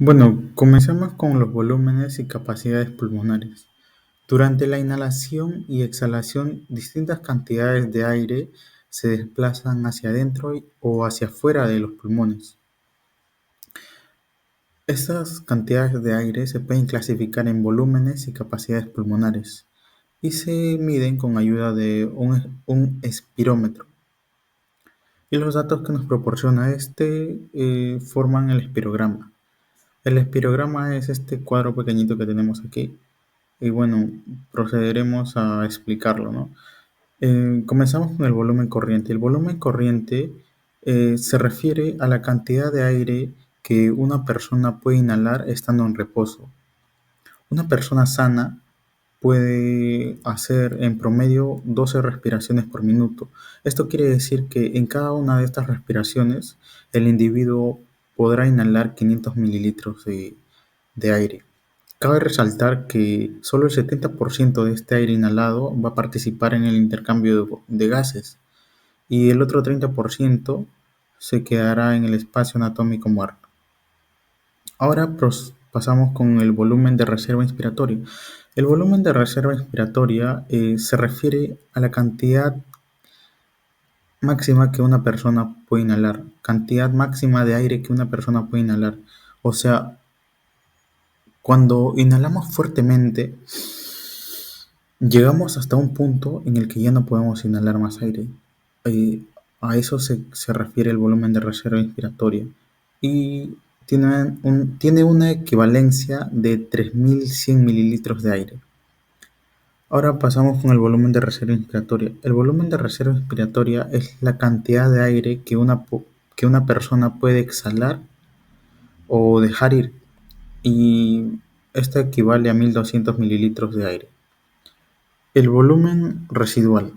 Bueno, comencemos con los volúmenes y capacidades pulmonares. Durante la inhalación y exhalación, distintas cantidades de aire se desplazan hacia adentro o hacia afuera de los pulmones. Estas cantidades de aire se pueden clasificar en volúmenes y capacidades pulmonares y se miden con ayuda de un espirómetro. Y los datos que nos proporciona forman el espirograma. El espirograma es este cuadro pequeñito que tenemos aquí. Y bueno, procederemos a explicarlo, ¿no? Comenzamos con el volumen corriente. El volumen corriente se refiere a la cantidad de aire que una persona puede inhalar estando en reposo. Una persona sana puede hacer en promedio 12 respiraciones por minuto. Esto quiere decir que en cada una de estas respiraciones el individuo podrá inhalar 500 mililitros de aire. Cabe resaltar que solo el 70% de este aire inhalado va a participar en el intercambio de gases y el otro 30% se quedará en el espacio anatómico muerto. Ahora pasamos con el volumen de reserva inspiratoria. El volumen de reserva inspiratoria se refiere a la cantidad máxima que una persona puede inhalar, cantidad máxima de aire que una persona puede inhalar. O sea, cuando inhalamos fuertemente, llegamos hasta un punto en el que ya no podemos inhalar más aire. Eh, a eso se refiere el volumen de reserva inspiratoria. Y tiene una equivalencia de 3.100 mililitros de aire. Ahora pasamos con el volumen de reserva inspiratoria. El volumen de reserva inspiratoria es la cantidad de aire que una persona puede exhalar o dejar ir. Y esto equivale a 1.200 mililitros de aire. El volumen residual.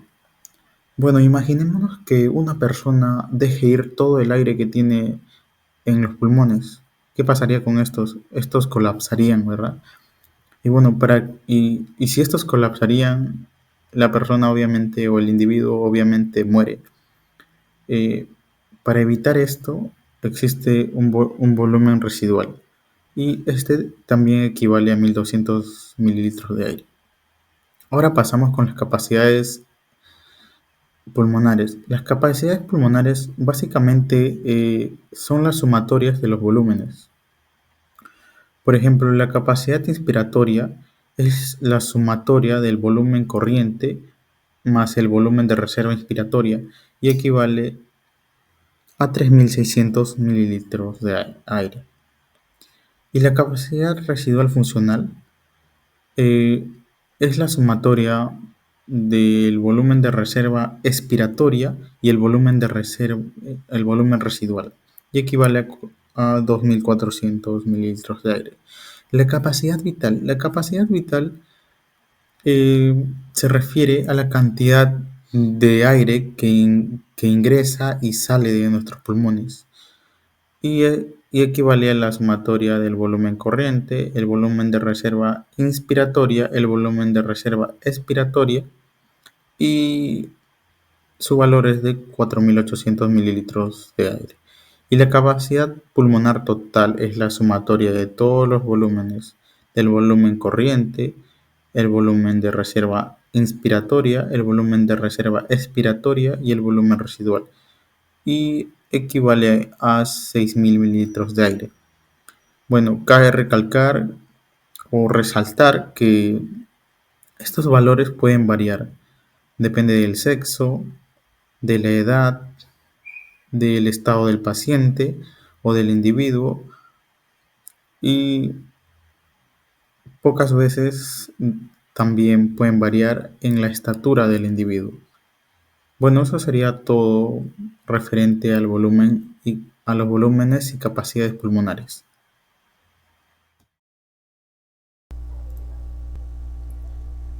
Bueno, imaginémonos que una persona deje ir todo el aire que tiene en los pulmones. ¿Qué pasaría con estos? Estos colapsarían, ¿verdad? Y bueno, y si estos colapsarían, la persona obviamente o el individuo obviamente muere. Eh, para evitar esto, existe un volumen residual y este también equivale a 1.200 mililitros de aire. Ahora pasamos con las capacidades pulmonares. Las capacidades pulmonares básicamente son las sumatorias de los volúmenes. Por ejemplo, la capacidad inspiratoria es la sumatoria del volumen corriente más el volumen de reserva inspiratoria y equivale a 3.600 mililitros de aire. Y la capacidad residual funcional eh, es la sumatoria del volumen de reserva expiratoria y el volumen residual, y equivale a 2.400 mililitros de aire. La capacidad vital se refiere a la cantidad de aire que ingresa y sale de nuestros pulmones y equivale a la sumatoria del volumen corriente, el volumen de reserva inspiratoria, el volumen de reserva expiratoria y su valor es de 4.800 mililitros de aire. Y la capacidad pulmonar total es la sumatoria de todos los volúmenes, del volumen corriente, el volumen de reserva inspiratoria, el volumen de reserva expiratoria y el volumen residual, y equivale a 6.000 mililitros de aire. Bueno, cabe recalcar o resaltar que estos valores pueden variar, depende del sexo, de la edad, del estado del paciente o del individuo, y pocas veces también pueden variar en la estatura del individuo. Bueno, eso sería todo referente al volumen y a los volúmenes y capacidades pulmonares.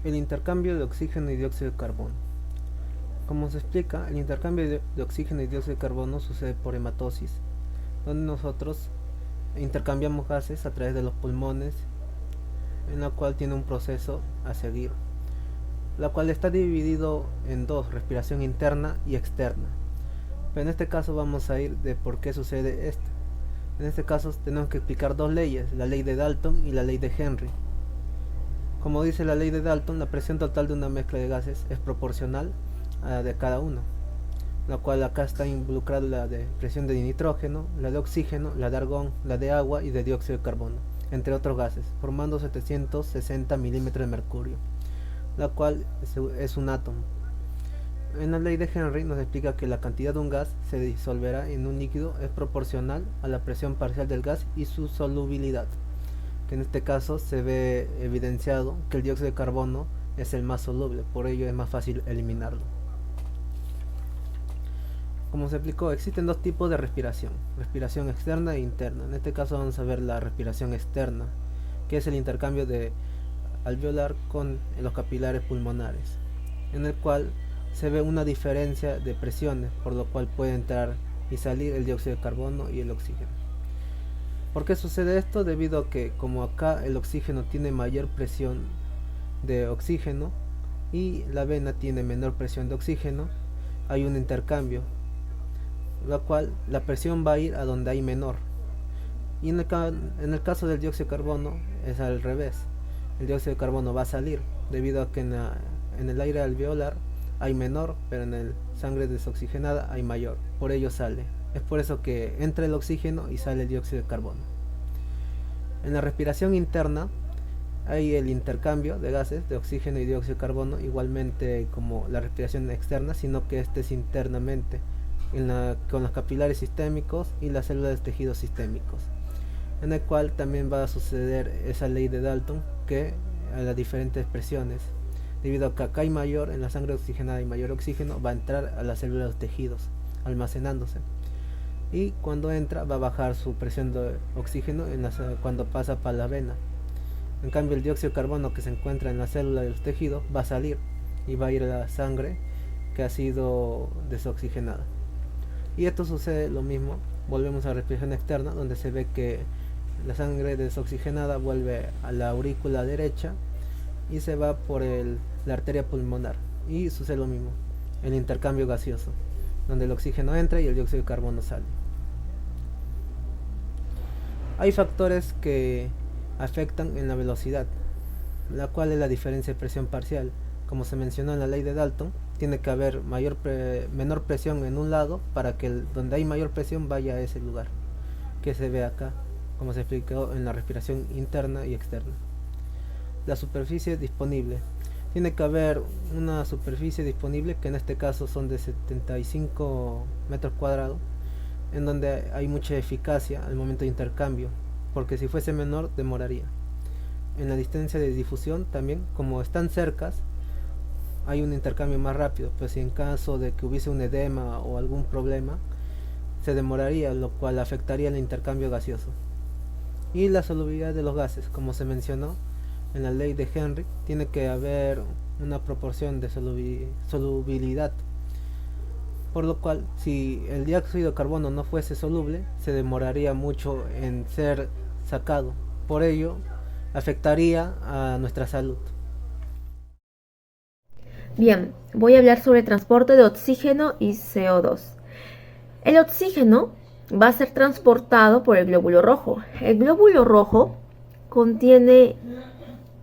El intercambio de oxígeno y dióxido de carbono. Como se explica, el intercambio de oxígeno y dióxido de carbono sucede por hematosis, donde nosotros intercambiamos gases a través de los pulmones, en la cual tiene un proceso a seguir, la cual está dividido en dos: respiración interna y externa. Pero en este caso vamos a ir de por qué sucede esto. En este caso tenemos que explicar dos leyes, la ley de Dalton y la ley de Henry. Como dice la ley de Dalton, la presión total de una mezcla de gases es proporcional a la de cada uno, la cual acá está involucrada la de presión de nitrógeno, la de oxígeno, la de argón, la de agua y de dióxido de carbono, entre otros gases, formando 760 milímetros de mercurio, la cual es un átomo. En la ley de Henry nos explica que la cantidad de un gas se disolverá en un líquido es proporcional a la presión parcial del gas y su solubilidad, que en este caso se ve evidenciado que el dióxido de carbono es el más soluble, por ello es más fácil eliminarlo. Como se explicó, existen dos tipos de respiración externa e interna. En este caso vamos a ver la respiración externa, que es el intercambio de alveolar con los capilares pulmonares, en el cual se ve una diferencia de presiones, por lo cual puede entrar y salir el dióxido de carbono y el oxígeno. ¿Por qué sucede esto? Debido a que como acá el oxígeno tiene mayor presión de oxígeno y la vena tiene menor presión de oxígeno, hay un intercambio, la cual la presión va a ir a donde hay menor. Y en el caso del dióxido de carbono es al revés, el dióxido de carbono va a salir, debido a que en el aire alveolar hay menor, pero en el sangre desoxigenada hay mayor, por ello sale. Es por eso que entra el oxígeno y sale el dióxido de carbono. En la respiración interna hay el intercambio de gases de oxígeno y dióxido de carbono, igualmente como la respiración externa, sino que este es internamente, con los capilares sistémicos y las células de tejidos sistémicos, en el cual también va a suceder esa ley de Dalton, que a las diferentes presiones, debido a que acá hay mayor, en la sangre oxigenada hay mayor oxígeno, va a entrar a las células de tejidos almacenándose, y cuando entra va a bajar su presión de oxígeno cuando pasa para la vena. En cambio el dióxido de carbono que se encuentra en la célula de los tejidos va a salir y va a ir a la sangre que ha sido desoxigenada. Y esto sucede lo mismo, volvemos a la respiración externa, donde se ve que la sangre desoxigenada vuelve a la aurícula derecha y se va por la arteria pulmonar, y sucede lo mismo, el intercambio gaseoso, donde el oxígeno entra y el dióxido de carbono sale. Hay factores que afectan en la velocidad, la cual es la diferencia de presión parcial. Como se mencionó en la ley de Dalton, tiene que haber menor presión en un lado para que donde hay mayor presión vaya a ese lugar, que se ve acá, como se explicó en la respiración interna y externa. La superficie disponible. Tiene que haber una superficie disponible, que en este caso son de 75 metros cuadrados, en donde hay mucha eficacia al momento de intercambio, porque si fuese menor demoraría. En la distancia de difusión también, como están cercas, hay un intercambio más rápido, pues si en caso de que hubiese un edema o algún problema, se demoraría, lo cual afectaría el intercambio gaseoso. Y la solubilidad de los gases, como se mencionó en la ley de Henry, tiene que haber una proporción de solubilidad, por lo cual si el dióxido de carbono no fuese soluble, se demoraría mucho en ser sacado, por ello afectaría a nuestra salud. Bien, voy a hablar sobre transporte de oxígeno y CO2. El oxígeno va a ser transportado por el glóbulo rojo. El glóbulo rojo contiene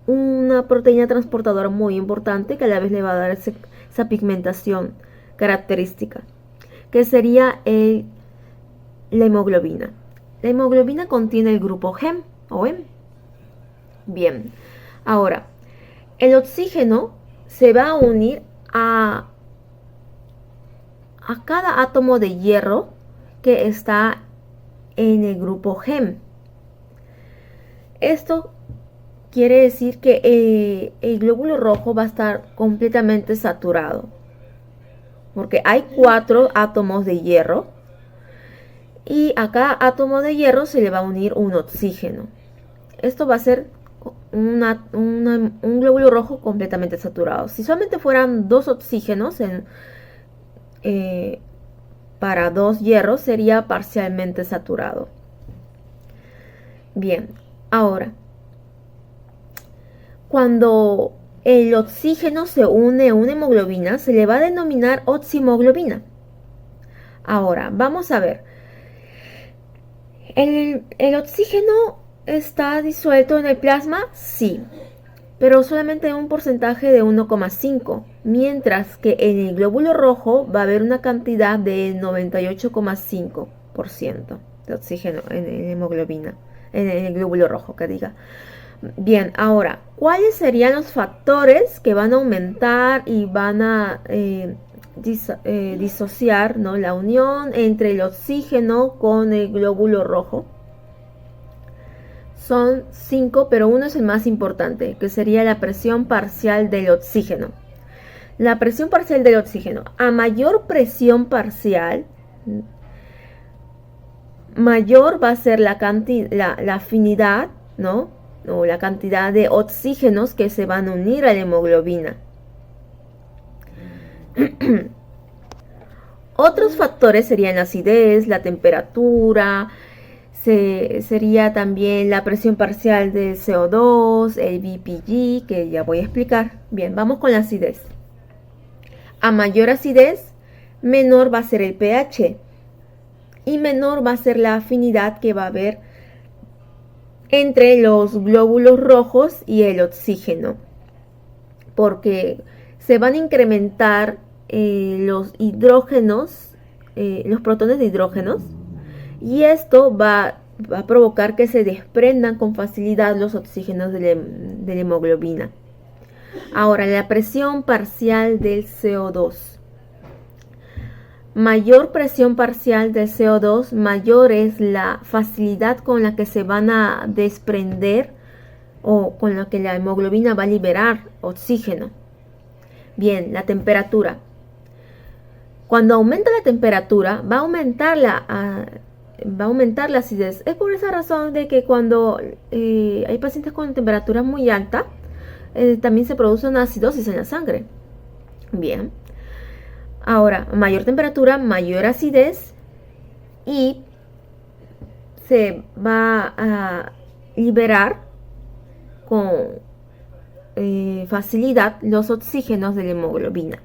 una proteína transportadora muy importante, que a la vez le va a dar esa pigmentación característica, que sería la hemoglobina. La hemoglobina contiene el grupo Hem o Hem. Bien, ahora el oxígeno se va a unir a cada átomo de hierro que está en el grupo Hem. Esto quiere decir que el glóbulo rojo va a estar completamente saturado, porque hay 4 átomos de hierro y a cada átomo de hierro se le va a unir un oxígeno. Esto va a ser un glóbulo rojo completamente saturado. Si solamente fueran 2 oxígenos para 2 hierros, sería parcialmente saturado. Bien, ahora, cuando el oxígeno se une a una hemoglobina, se le va a denominar oximoglobina. Ahora, vamos a ver. ¿El oxígeno está disuelto en el plasma? Sí, pero solamente en un porcentaje de 1,5, mientras que en el glóbulo rojo va a haber una cantidad de 98,5% de oxígeno en hemoglobina, en el glóbulo rojo, que diga. Bien, ahora, ¿cuáles serían los factores que van a aumentar y van a disociar, ¿no?, la unión entre el oxígeno con el glóbulo rojo? Son 5, pero uno es el más importante, que sería la presión parcial del oxígeno. La presión parcial del oxígeno. A mayor presión parcial, mayor va a ser la afinidad, ¿no?, o la cantidad de oxígenos que se van a unir a la hemoglobina. Otros factores serían la acidez, la temperatura, sería también la presión parcial del CO2, el BPG, que ya voy a explicar. Bien, vamos con la acidez. A mayor acidez, menor va a ser el pH y menor va a ser la afinidad que va a haber entre los glóbulos rojos y el oxígeno, porque se van a incrementar los hidrógenos, los protones de hidrógenos, y esto va a provocar que se desprendan con facilidad los oxígenos de la hemoglobina. Ahora, la presión parcial del CO2. Mayor presión parcial del CO2, mayor es la facilidad con la que se van a desprender o con la que la hemoglobina va a liberar oxígeno. Bien, la temperatura. Cuando aumenta la temperatura, va a aumentar la acidez. Es por esa razón de que cuando hay pacientes con temperatura muy alta, también se produce una acidosis en la sangre. Bien. Ahora, mayor temperatura, mayor acidez, y se va a liberar con facilidad los oxígenos de la hemoglobina.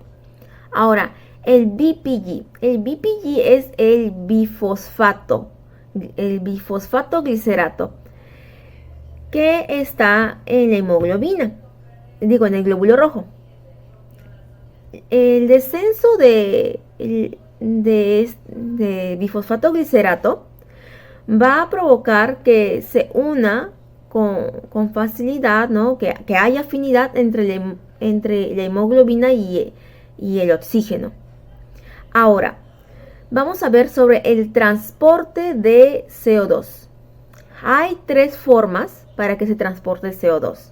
Ahora, el BPG. El BPG es el bifosfato glicerato, que está en la hemoglobina, en el glóbulo rojo. El descenso de bifosfato glicerato va a provocar que se una con facilidad, ¿no?, que haya afinidad entre la hemoglobina y el oxígeno. Ahora, vamos a ver sobre el transporte de CO2. Hay 3 formas para que se transporte el CO2.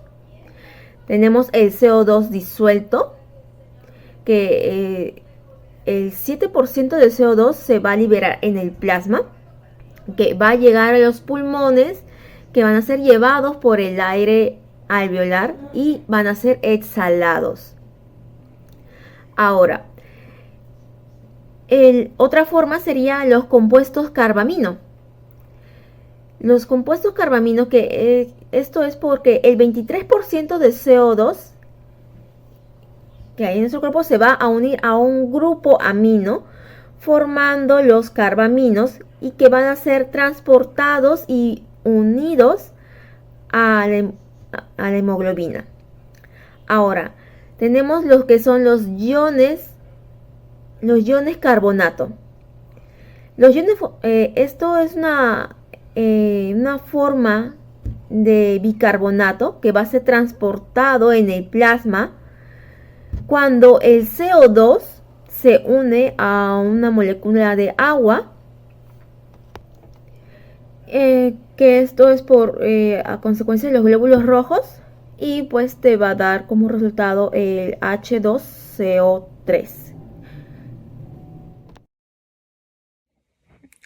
Tenemos el CO2 disuelto, que el 7% del CO2 se va a liberar en el plasma, que va a llegar a los pulmones, que van a ser llevados por el aire alveolar y van a ser exhalados. Ahora, otra forma sería los compuestos carbamino. Los compuestos carbamino, que esto es porque el 23% de CO2 que hay en nuestro cuerpo se va a unir a un grupo amino, formando los carbaminos, y que van a ser transportados y unidos a la hemoglobina. Ahora, tenemos los que son los iones carbonato. Los iones, esto es una forma de bicarbonato que va a ser transportado en el plasma cuando el CO2 se une a una molécula de agua, que esto es a consecuencia de los glóbulos rojos, y pues te va a dar como resultado el H2CO3.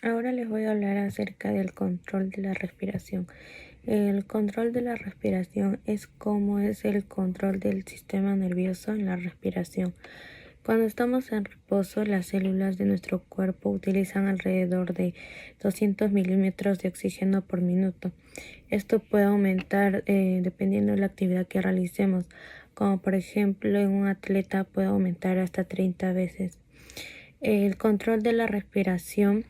Ahora les voy a hablar acerca del control de la respiración. El control de la respiración es como es el control del sistema nervioso en la respiración. Cuando estamos en reposo, las células de nuestro cuerpo utilizan alrededor de 200 milímetros de oxígeno por minuto. Esto puede aumentar dependiendo de la actividad que realicemos, como por ejemplo en un atleta puede aumentar hasta 30 veces. El control de la respiración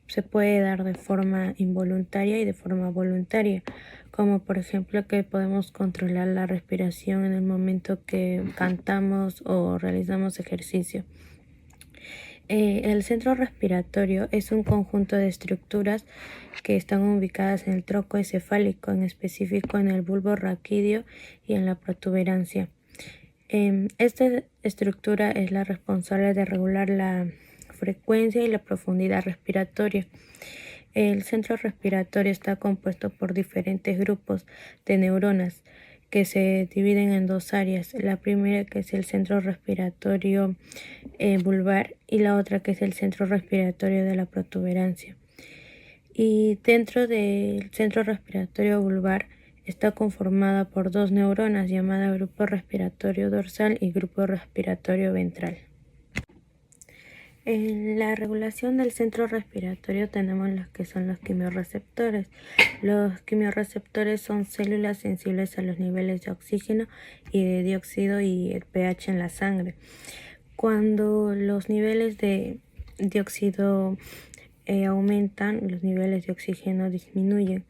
se puede dar de forma involuntaria y de forma voluntaria, como por ejemplo que podemos controlar la respiración en el momento que cantamos o realizamos ejercicio. El centro respiratorio es un conjunto de estructuras que están ubicadas en el tronco encefálico, en específico en el bulbo raquídeo y en la protuberancia. Esta estructura es la responsable de regular la frecuencia y la profundidad respiratoria. El centro respiratorio está compuesto por diferentes grupos de neuronas que se dividen en dos áreas. La primera, que es el centro respiratorio vulvar, y la otra, que es el centro respiratorio de la protuberancia. Y dentro del centro respiratorio vulvar está conformada por dos neuronas llamadas grupo respiratorio dorsal y grupo respiratorio ventral. En la regulación del centro respiratorio tenemos los que son los quimiorreceptores. Los quimiorreceptores son células sensibles a los niveles de oxígeno y de dióxido y el pH en la sangre. Cuando los niveles de dióxido aumentan, los niveles de oxígeno disminuyen.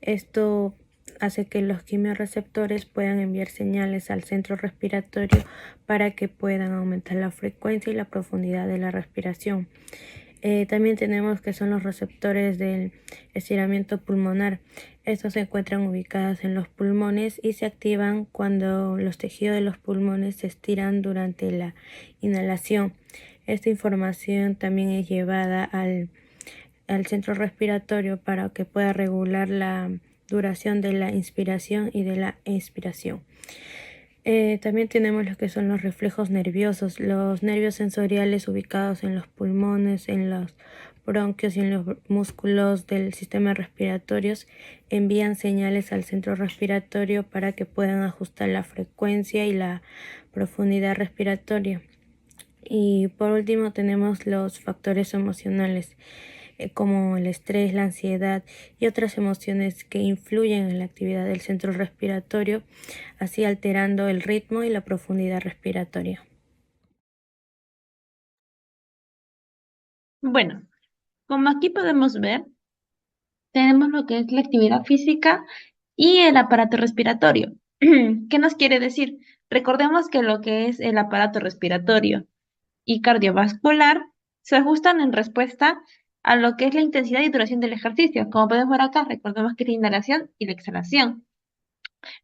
Esto hace que los quimiorreceptores puedan enviar señales al centro respiratorio para que puedan aumentar la frecuencia y la profundidad de la respiración. También tenemos que son los receptores del estiramiento pulmonar. Estos se encuentran ubicados en los pulmones y se activan cuando los tejidos de los pulmones se estiran durante la inhalación. Esta información también es llevada al centro respiratorio para que pueda regular la duración de la inspiración y de la expiración. También tenemos lo que son los reflejos nerviosos, los nervios sensoriales ubicados en los pulmones, en los bronquios y en los músculos del sistema respiratorio envían señales al centro respiratorio para que puedan ajustar la frecuencia y la profundidad respiratoria. Y por último tenemos los factores emocionales, como el estrés, la ansiedad y otras emociones que influyen en la actividad del centro respiratorio, así alterando el ritmo y la profundidad respiratoria. Bueno, como aquí podemos ver, tenemos lo que es la actividad física y el aparato respiratorio. ¿Qué nos quiere decir? Recordemos que lo que es el aparato respiratorio y cardiovascular se ajustan en respuesta a lo que es la intensidad y duración del ejercicio. Como podemos ver acá, recordemos que es la inhalación y la exhalación.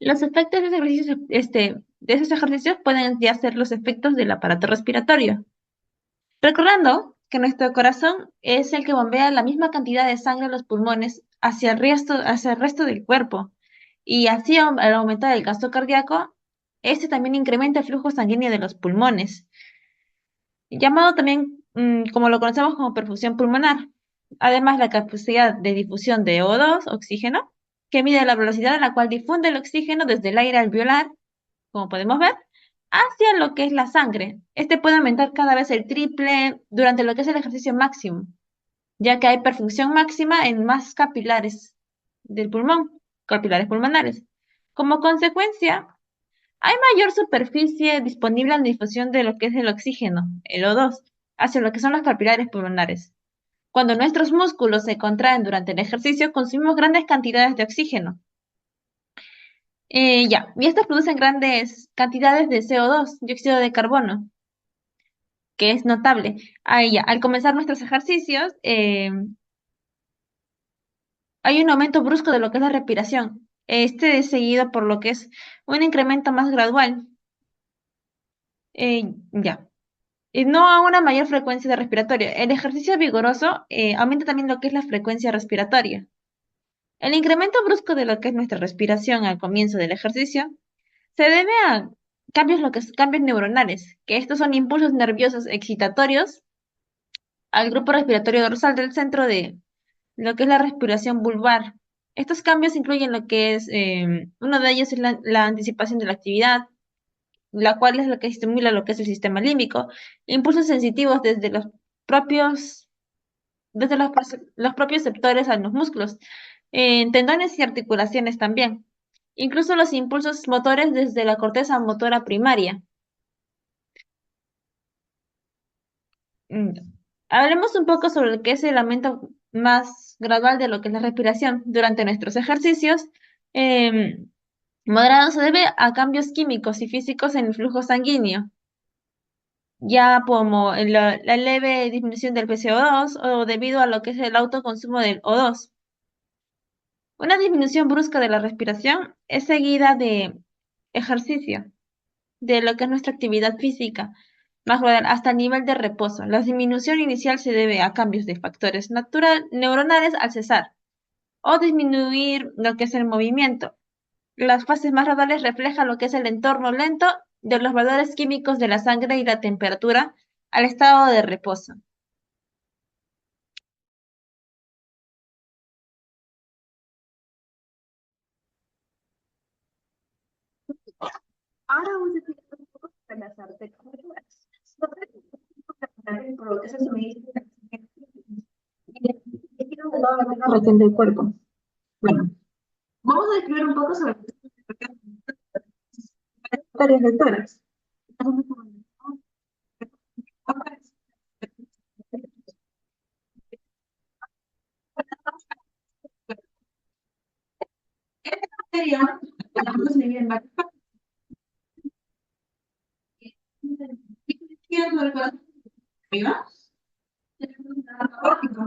Los efectos de esos ejercicios pueden ya ser los efectos del aparato respiratorio. Recordando que nuestro corazón es el que bombea la misma cantidad de sangre a los pulmones hacia el resto del cuerpo. Y así, al aumentar el gasto cardíaco, este también incrementa el flujo sanguíneo de los pulmones, llamado también, como lo conocemos, como perfusión pulmonar. Además, la capacidad de difusión de O2, oxígeno, que mide la velocidad a la cual difunde el oxígeno desde el aire alveolar, como podemos ver, hacia lo que es la sangre. Este puede aumentar cada vez el triple durante lo que es el ejercicio máximo, ya que hay perfusión máxima en más capilares del pulmón, capilares pulmonares. Como consecuencia, hay mayor superficie disponible en la difusión de lo que es el oxígeno, el O2, hacia lo que son los capilares pulmonares. Cuando nuestros músculos se contraen durante el ejercicio, consumimos grandes cantidades de oxígeno. Y estas producen grandes cantidades de CO2, dióxido de carbono, que es notable. Al comenzar nuestros ejercicios, hay un aumento brusco de lo que es la respiración. Este es seguido por lo que es un incremento más gradual. Eh, ya. Y no a una mayor frecuencia de respiratoria. El ejercicio vigoroso aumenta también lo que es la frecuencia respiratoria. El incremento brusco de lo que es nuestra respiración al comienzo del ejercicio se debe a cambios neuronales, que estos son impulsos nerviosos excitatorios al grupo respiratorio dorsal del centro de lo que es la respiración vulvar. Estos cambios incluyen lo que es, uno de ellos es la anticipación de la actividad, la cual es lo que estimula lo que es el sistema límbico, impulsos sensitivos desde los propios receptores a los músculos, en tendones y articulaciones también. Incluso los impulsos motores desde la corteza motora primaria. Mm, Hablemos un poco sobre lo que es el aumento más gradual de lo que es la respiración durante nuestros ejercicios, moderado se debe a cambios químicos y físicos en el flujo sanguíneo, ya como la leve disminución del PCO2 o debido a lo que es el autoconsumo del O2. Una disminución brusca de la respiración es seguida de ejercicio, de lo que es nuestra actividad física, más global, hasta el nivel de reposo. La disminución inicial se debe a cambios de factores neuronales al cesar o disminuir lo que es el movimiento. Las fases más graduales reflejan lo que es el entorno lento de los valores químicos de la sangre y la temperatura al estado de reposo. Ahora vamos a explicar un poco sobre las arterias. Por lo que se suministra y toda la región del cuerpo. Bueno, vamos a describir un poco sobre las arterias del tórax. Esta arteria la podemos dividir en varias partes. Izquierdo del corazón arriba, tenemos la aórtica,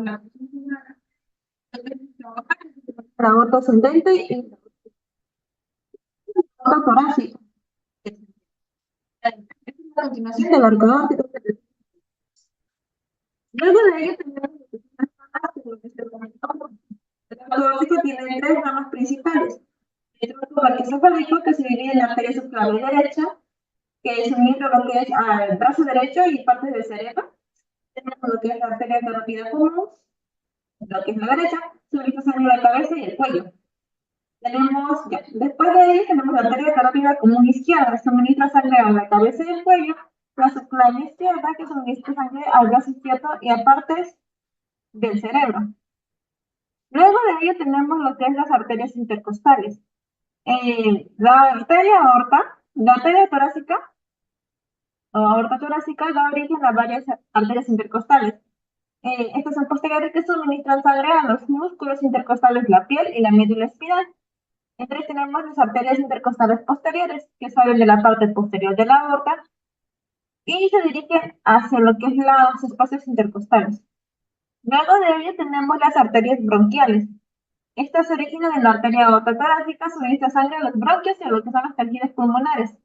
la aorta ascendente y la aorta torácica. Esta es la continuación del arco aórtico. Luego de ello tenemos lo que se comentó. El arco aórtico tiene tres ramas principales. El tronco brachiocefálico, que se divide en la arteria subclavial derecha, que suministra lo que es al brazo derecho y partes del cerebro. Tenemos lo que es la arteria carótida común, lo que es la derecha, suministra sangre a la cabeza y el cuello. Tenemos, después de ahí tenemos la arteria carótida común izquierda, suministra sangre a la cabeza y el cuello, la subclavial izquierda, que suministra sangre al brazo izquierdo y a partes del cerebro. Luego de ello tenemos lo que es las arterias intercostales. La arteria aorta, la arteria torácica o aorta torácica da origen a varias arterias intercostales. Estas son posteriores que suministran sangre a los músculos intercostales, la piel y la médula espinal. Entonces tenemos las arterias intercostales posteriores, que salen de la parte posterior de la aorta y se dirigen hacia lo que es los espacios intercostales. Luego de ello tenemos las arterias bronquiales. Estas se originan en la arteria aorta torácica, suministra sangre a los bronquios y a lo que son los tejidos pulmonares.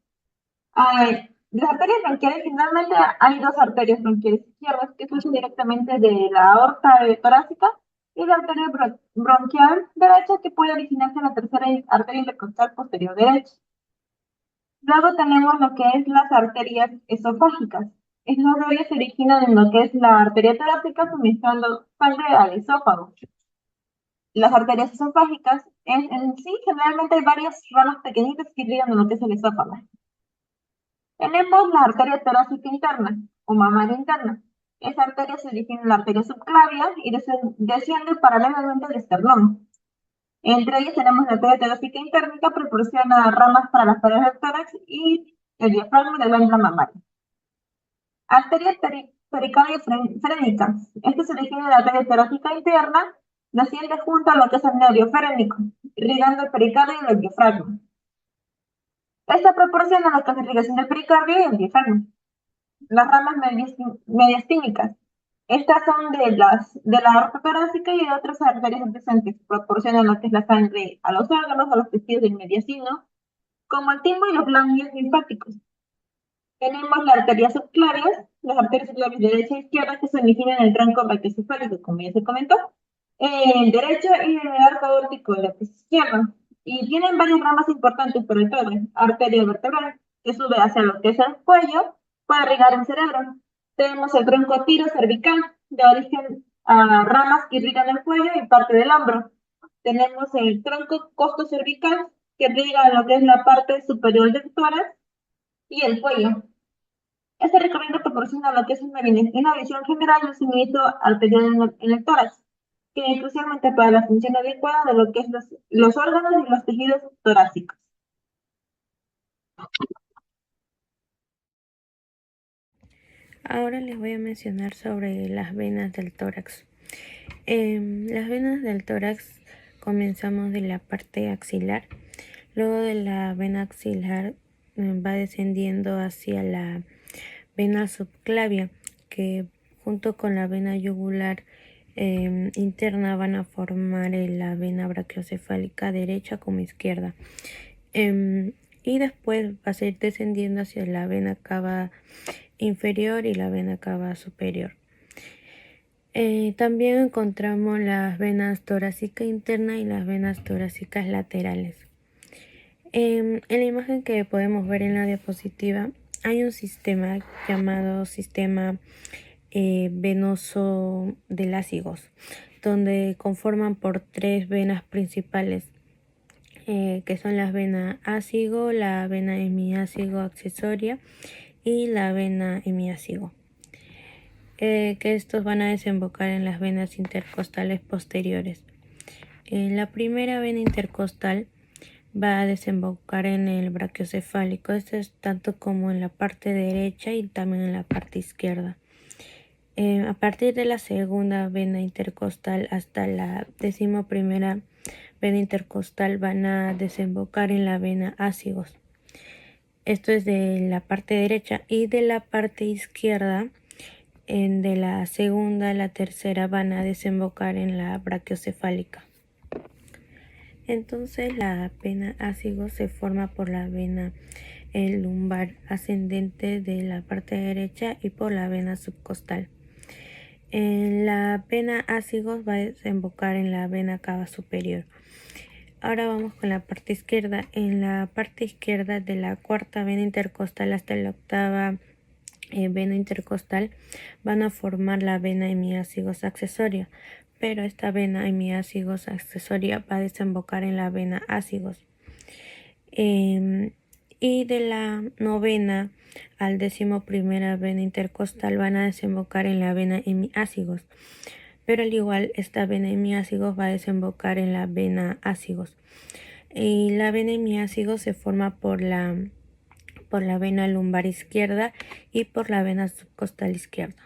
Las arterias bronquiales, finalmente hay dos arterias bronquiales izquierdas que fluyen directamente de la aorta torácica y la arteria bronquial derecha que puede originarse en la tercera arteria intercostal posterior derecha. Luego tenemos lo que es las arterias esofágicas. Estas arterias se originan en lo que es la arteria torácica suministrando sangre al esófago. Las arterias esofágicas, en sí, generalmente hay varias ramas pequeñitas que irrigan en lo que es el esófago. Tenemos la arteria torácica interna o mamaria interna. Esa arteria se origina en la arteria subclavia y desciende paralelamente al esternón. Entre ellas tenemos la arteria torácica interna que proporciona ramas para las paredes del tórax y el diafragma de la glándula mamaria. Arteria pericardioefrénica. Esta se origina en la arteria torácica interna, desciende junto a lo que es el nervio frénico, irrigando el pericardio y el diafragma. Esta proporciona lo que es la irrigación del pericardio y el diafragma. Las ramas mediastínicas. Estas son de la aorta torácica y de otras arterias adyacentes. Proporcionan lo que es la sangre a los órganos, a los tejidos del mediastino, como el timo y los ganglios linfáticos. Tenemos las arterias subclavias, las arterias subclavias derecha e izquierda que se originan en el tronco brachiocefálico, como ya se comentó, en el derecho y en el arco aórtico de la izquierda. Y tienen varias ramas importantes por el todo. Arteria vertebral, que sube hacia lo que es el cuello, para irrigar el cerebro. Tenemos el tronco tirocervical, de origen a ramas que irrigan el cuello y parte del hombro. Tenemos el tronco costocervical, que irriga lo que es la parte superior del tórax y el cuello. Este recorrido proporciona lo que es una visión general del suministro arterial en el tórax, que es crucialmente para la función adecuada de lo que es los órganos y los tejidos torácicos. Ahora les voy a mencionar sobre las venas del tórax. Las venas del tórax comenzamos de la parte axilar. Luego de la vena axilar va descendiendo hacia la vena subclavia, que junto con la vena yugular interna van a formar la vena brachiocefálica derecha como izquierda. Y después va a seguir descendiendo hacia la vena cava inferior y la vena cava superior. También encontramos las venas torácica interna y las venas torácicas laterales. En la imagen que podemos ver en la diapositiva hay un sistema llamado sistema venoso de lásigos, donde conforman por 3 venas principales, que son las venas ácigo, la vena hemiácigo accesoria y la vena hemiácigo, que estos van a desembocar en las venas intercostales posteriores. La primera vena intercostal va a desembocar en el brachiocefálico, esto es tanto como en la parte derecha y también en la parte izquierda. A partir de la segunda vena intercostal hasta la 11ª vena intercostal van a desembocar en la vena ácigos. Esto es de la parte derecha, y de la parte izquierda, de la segunda a la tercera, van a desembocar en la brachiocefálica. Entonces la vena ácigos se forma por la vena lumbar ascendente de la parte derecha y por la vena subcostal. La vena ácigos va a desembocar en la vena cava superior. Ahora vamos con la parte izquierda. En la parte izquierda, de la 4ª vena intercostal hasta la 8ª vena intercostal, van a formar la vena hemiácigos accesoria, pero esta vena hemiácigos accesoria va a desembocar en la vena ácigos. Y de la 9ª al 11ª vena intercostal van a desembocar en la vena hemiácigos, pero al igual esta vena hemiácigos va a desembocar en la vena ácigos. Y la vena hemiácigos se forma por la vena lumbar izquierda y por la vena subcostal izquierda.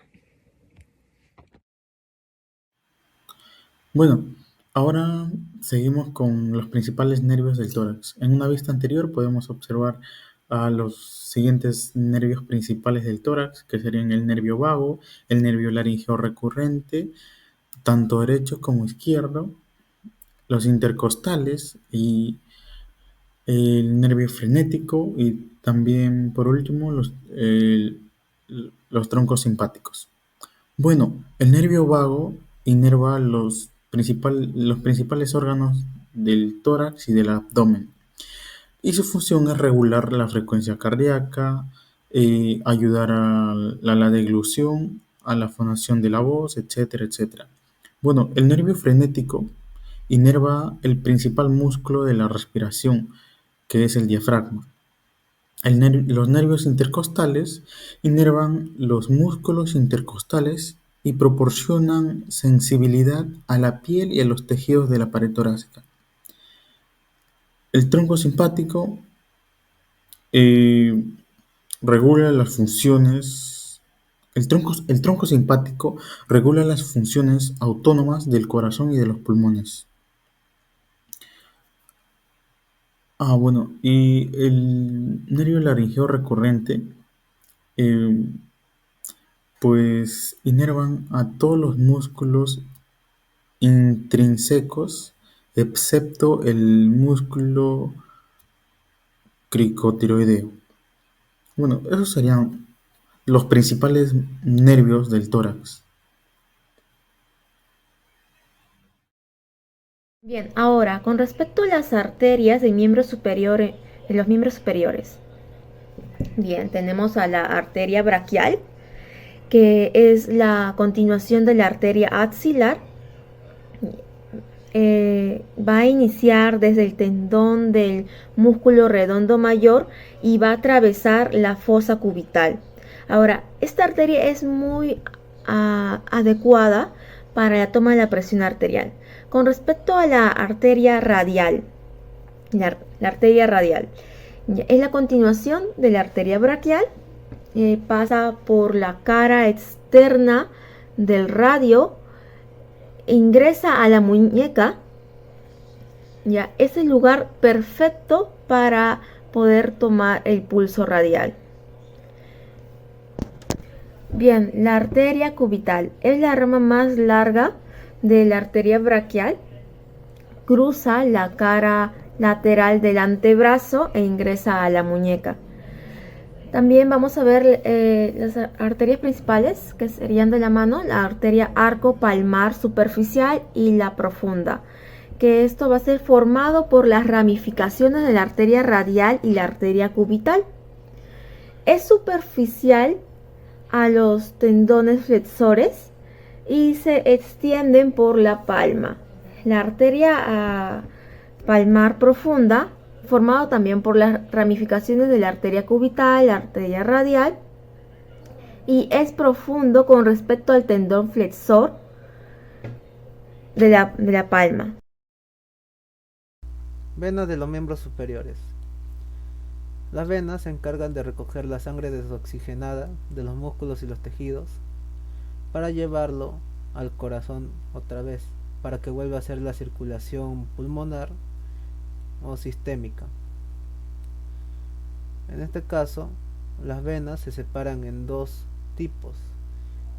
Bueno, ahora seguimos con los principales nervios del tórax. En una vista anterior podemos observar a los siguientes nervios principales del tórax, que serían el nervio vago, el nervio laringeo recurrente, tanto derecho como izquierdo, los intercostales y el nervio frenético, y también por último los troncos simpáticos. Bueno, el nervio vago inerva los principales órganos del tórax y del abdomen, y su función es regular la frecuencia cardíaca, ayudar a la deglución, a la fonación de la voz, etcétera, etcétera. Bueno, el nervio frenético inerva el principal músculo de la respiración, que es el diafragma. Los nervios intercostales inervan los músculos intercostales y proporcionan sensibilidad a la piel y a los tejidos de la pared torácica. El tronco simpático regula las funciones. El tronco simpático regula las funciones autónomas del corazón y de los pulmones. Bueno, y el nervio laringeo recurrente, pues inervan a todos los músculos intrínsecos, excepto el músculo cricotiroideo. Bueno, esos serían los principales nervios del tórax. Bien, ahora, con respecto a las arterias en los miembros superiores. Bien, tenemos a la arteria braquial, que es la continuación de la arteria axilar. Va a iniciar desde el tendón del músculo redondo mayor y va a atravesar la fosa cubital. Ahora, esta arteria es muy adecuada para la toma de la presión arterial. Con respecto a la arteria radial, la arteria radial es la continuación de la arteria braquial, pasa por la cara externa del radio ingresa a la muñeca, ya es el lugar perfecto para poder tomar el pulso radial. Bien, la arteria cubital es la rama más larga de la arteria braquial. Cruza la cara lateral del antebrazo e ingresa a la muñeca. También vamos a ver las arterias principales, que serían de la mano, la arteria arco palmar superficial y la profunda, que esto va a ser formado por las ramificaciones de la arteria radial y la arteria cubital. Es superficial a los tendones flexores y se extienden por la palma. La arteria palmar profunda, formado también por las ramificaciones de la arteria cubital, la arteria radial, y es profundo con respecto al tendón flexor de la palma. Venas de los miembros superiores. Las venas se encargan de recoger la sangre desoxigenada de los músculos y los tejidos para llevarlo al corazón otra vez, para que vuelva a hacer la circulación pulmonar o sistémica. En este caso, las venas se separan en dos tipos: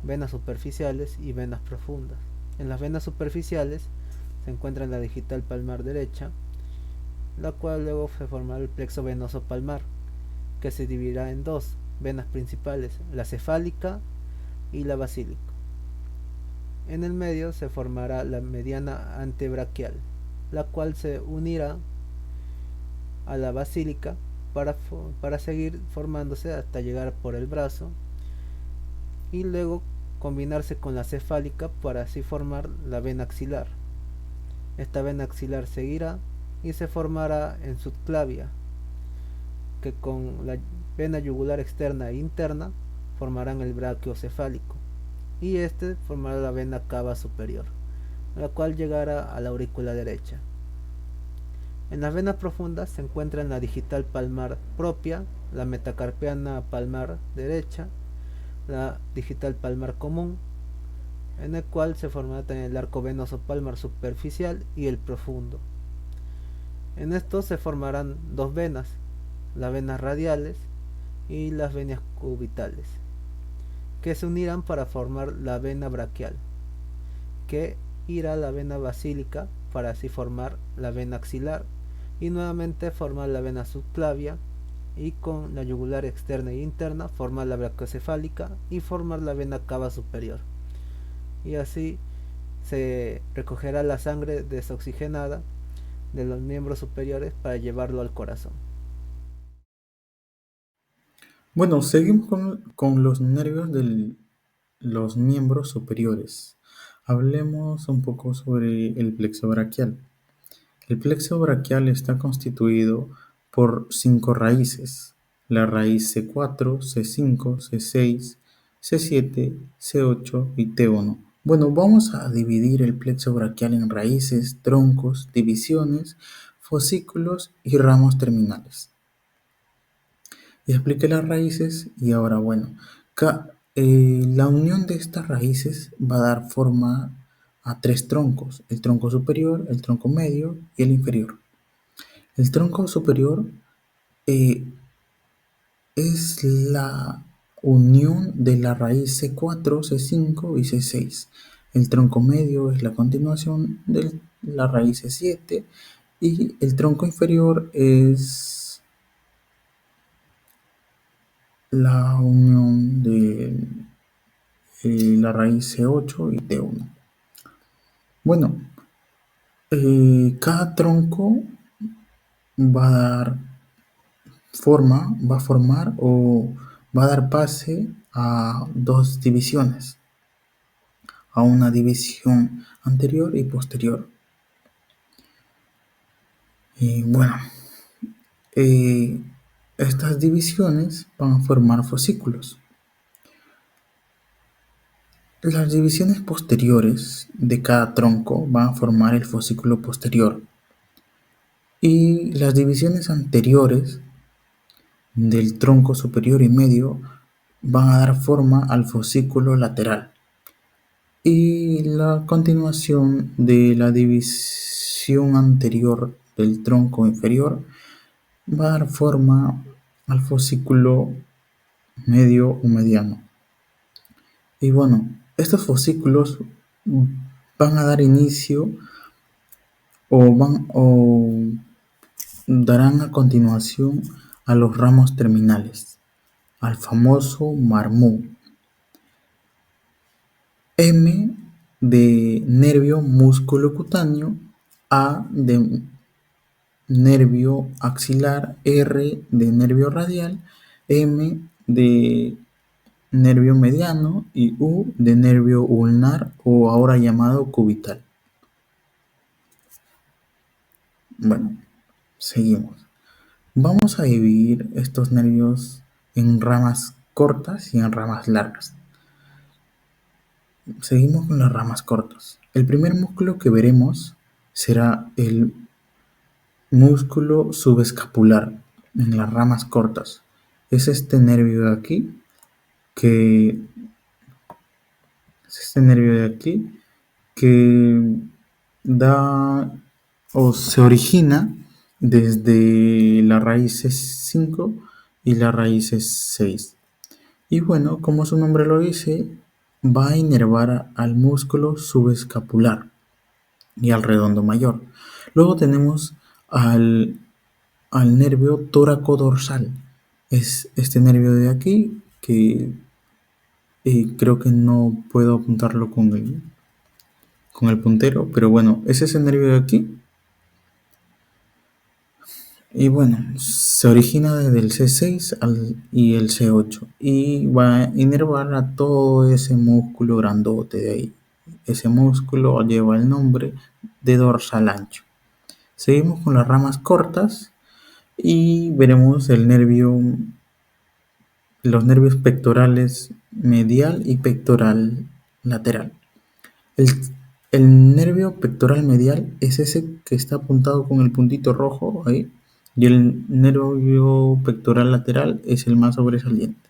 venas superficiales y venas profundas. En las venas superficiales se encuentra la digital palmar derecha, la cual luego se formará el plexo venoso palmar, que se dividirá en dos venas principales, la cefálica y la basílica. En el medio se formará la mediana antebraquial, la cual se unirá a la basílica para seguir formándose hasta llegar por el brazo y luego combinarse con la cefálica para así formar la vena axilar. Esta vena axilar seguirá y se formará en subclavia, que con la vena yugular externa e interna formarán el braquio cefálico, y este formará la vena cava superior, la cual llegará a la aurícula derecha. En las venas profundas se encuentran la digital palmar propia, la metacarpiana palmar derecha, la digital palmar común, en el cual se formará también el arco venoso palmar superficial y el profundo. En estos se formarán dos venas, las venas radiales y las venas cubitales, que se unirán para formar la vena braquial, que irá a la vena basílica para así formar la vena axilar y nuevamente formar la vena subclavia, y con la yugular externa e interna formar la brachiocefálica y formar la vena cava superior, y así se recogerá la sangre desoxigenada de los miembros superiores para llevarlo al corazón. Bueno, seguimos con los nervios de los miembros superiores. Hablemos un poco sobre el plexo braquial. El plexo braquial está constituido por 5 raíces: la raíz C4, C5, C6, C7, C8 y T1. Bueno, vamos a dividir el plexo braquial en raíces, troncos, divisiones, fascículos y ramos terminales. Ya expliqué las raíces y ahora, bueno, la unión de estas raíces va a dar forma a 3 troncos: el tronco superior, el tronco medio y el inferior. El tronco superior es la unión de la raíz C4, C5 y C6. El tronco medio es la continuación de la raíz C7 y el tronco inferior es la unión de la raíz C8 y T1. Bueno, cada tronco va a dar va a formar o va a dar pase a dos divisiones, a una división anterior y posterior. Y bueno, estas divisiones van a formar fascículos. Las divisiones posteriores de cada tronco van a formar el fascículo posterior y las divisiones anteriores del tronco superior y medio van a dar forma al fascículo lateral. y la continuación de la división anterior del tronco inferior va a dar forma al fascículo medio o mediano. Y bueno, estos fascículos van a dar inicio o darán a continuación a los ramos terminales, al famoso marmú. M de nervio músculo cutáneo, A de nervio axilar, R de nervio radial, M de nervio mediano y U de nervio ulnar o ahora llamado cubital. Bueno, seguimos. Vamos a dividir estos nervios en ramas cortas y en ramas largas. Seguimos con las ramas cortas. El primer músculo que veremos será el músculo subescapular en las ramas cortas. Es este nervio de aquí que da o se origina desde la raíz 5 y la raíz 6. Y bueno, como su nombre lo dice, va a inervar al músculo subescapular y al redondo mayor. Luego tenemos al nervio tóraco-dorsal. Es este nervio de aquí que creo que no puedo apuntarlo con el puntero, pero bueno, es ese nervio de aquí. Y bueno, se origina desde el C6 y el C8 y va a inervar a todo ese músculo grandote de ahí. Ese músculo lleva el nombre de dorsal ancho. Seguimos con las ramas cortas y veremos los nervios pectorales medial y pectoral lateral. El, el nervio pectoral medial es ese que está apuntado con el puntito rojo ahí, y el nervio pectoral lateral es el más sobresaliente.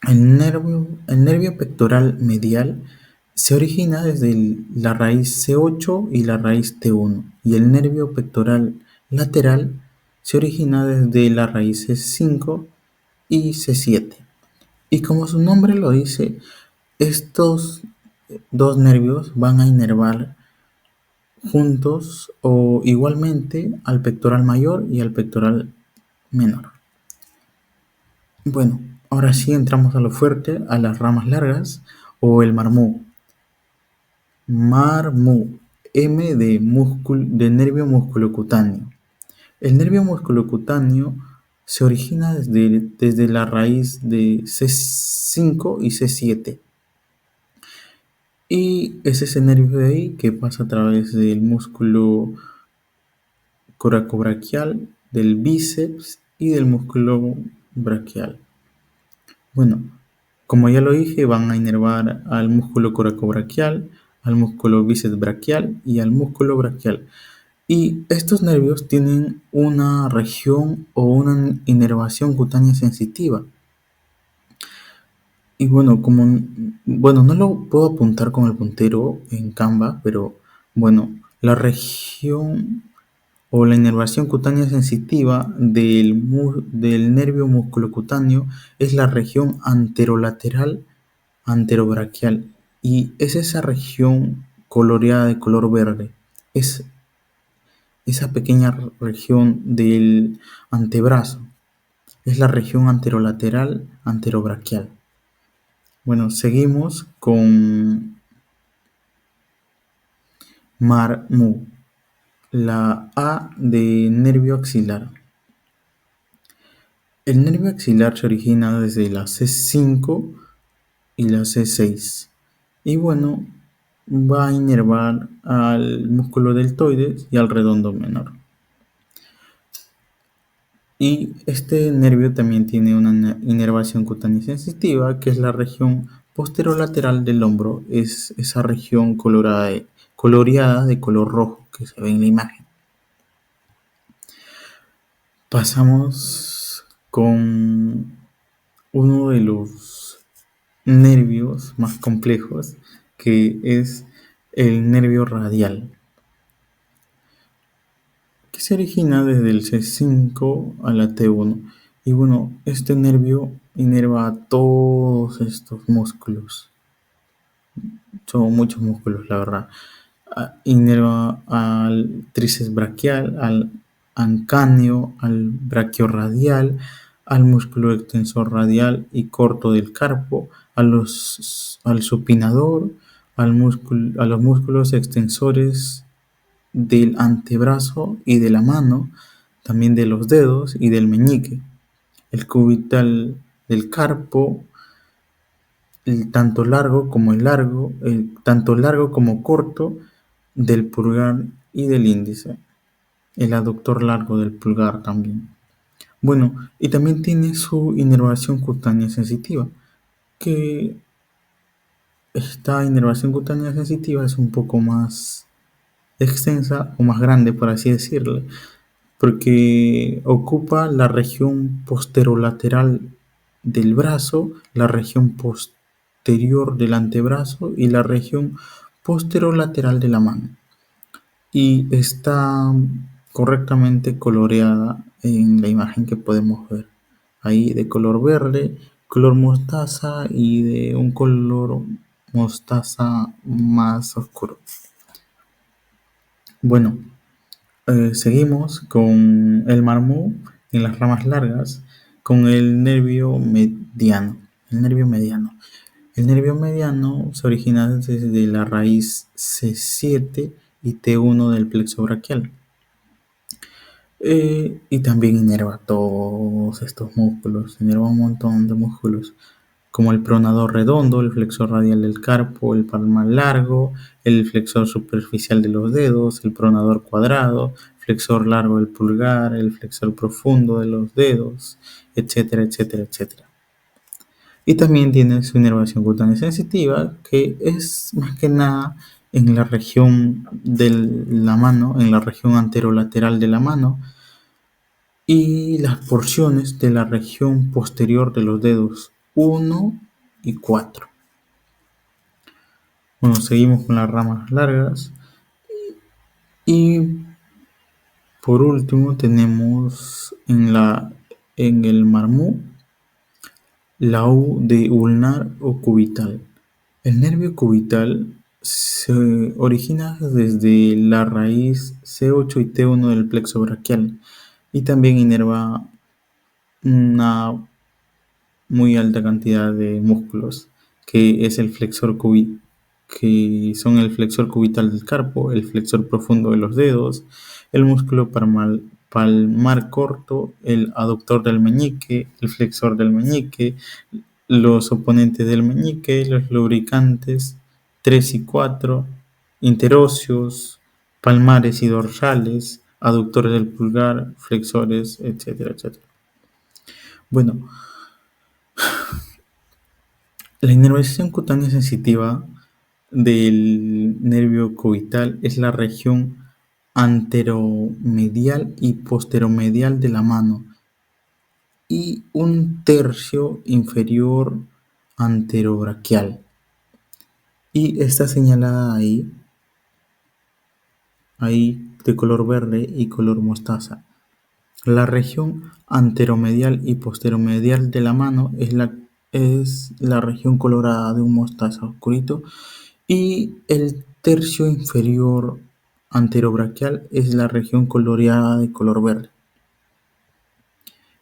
El nervio pectoral medial se origina desde la raíz C8 y la raíz T1, y el nervio pectoral lateral se origina desde la raíz C5 y C7. Y como su nombre lo dice, estos dos nervios van a inervar juntos o igualmente al pectoral mayor y al pectoral menor. Bueno, ahora sí entramos a lo fuerte, a las ramas largas o el marmú. Marmú, M de nervio musculocutáneo. El nervio musculocutáneo se origina desde la raíz de C5 y C7. Y es ese nervio de ahí que pasa a través del músculo coracobraquial, del bíceps y del músculo braquial. Bueno, como ya lo dije, van a inervar al músculo coracobraquial, al músculo bíceps braquial y al músculo braquial. Y estos nervios tienen una región o una inervación cutánea sensitiva. Y bueno, no lo puedo apuntar con el puntero en Canva, pero bueno, la región o la inervación cutánea sensitiva del nervio musculocutáneo es la región anterolateral anterobraquial y es esa región coloreada de color verde. Es esa pequeña región del antebrazo. Es la región anterolateral anterobraquial. Bueno, seguimos con marmú, la A de nervio axilar. El nervio axilar se origina desde la C5 y la C6. Y bueno, va a inervar al músculo deltoides y al redondo menor. Y este nervio también tiene una inervación cutánea sensitiva, que es la región posterolateral del hombro. Es esa región coloreada de color rojo que se ve en la imagen. Pasamos con uno de los nervios más complejos, que es el nervio radial, que se origina desde el C5 a la T1. Y bueno, este nervio inerva a todos estos músculos. Son muchos músculos, la verdad. Inerva al tríceps braquial, al ancáneo, al braquiorradial, al músculo extensor radial y corto del carpo, al supinador, a los músculos extensores del antebrazo y de la mano, también de los dedos y del meñique, el cubital del carpo, tanto largo como corto del pulgar y del índice, el aductor largo del pulgar también. Bueno, y también tiene su inervación cutánea sensitiva, que esta inervación cutánea sensitiva es un poco más extensa o más grande, por así decirlo, porque ocupa la región posterolateral del brazo, la región posterior del antebrazo y la región posterolateral de la mano. Y está correctamente coloreada en la imagen que podemos ver. Ahí de color verde, color mostaza y de un color mostaza más oscuro. Bueno, seguimos con el marmú en las ramas largas, con el nervio mediano. El nervio mediano. El nervio mediano se origina desde la raíz C7 y T1 del plexo braquial. Y también inerva todos estos músculos, inerva un montón de músculos, como el pronador redondo, el flexor radial del carpo, el palmar largo, el flexor superficial de los dedos, el pronador cuadrado, flexor largo del pulgar, el flexor profundo de los dedos, etcétera, etcétera, etcétera. Y también tiene su inervación cutánea sensitiva, que es más que nada en la región de la mano, en la región anterolateral de la mano, y las porciones de la región posterior de los dedos 1 y 4. Bueno, seguimos con las ramas largas. Y por último tenemos en el marmú la U de ulnar o cubital. El nervio cubital se origina desde la raíz C8 y T1 del plexo braquial y también inerva una muy alta cantidad de músculos, que son el flexor cubital del carpo, el flexor profundo de los dedos, el músculo palmar corto, el aductor del meñique, el flexor del meñique, los oponentes del meñique, los lubricantes 3 y 4, interóseos, palmares y dorsales, aductores del pulgar, flexores, etcétera, etcétera. Bueno, la inervación cutánea sensitiva del nervio cubital es la región anteromedial y posteromedial de la mano y un tercio inferior anterobraquial. Y está señalada ahí de color verde y color mostaza. La región anteromedial y posteromedial de la mano es la región colorada de un mostaza oscurito y el tercio inferior anterobraquial es la región coloreada de color verde.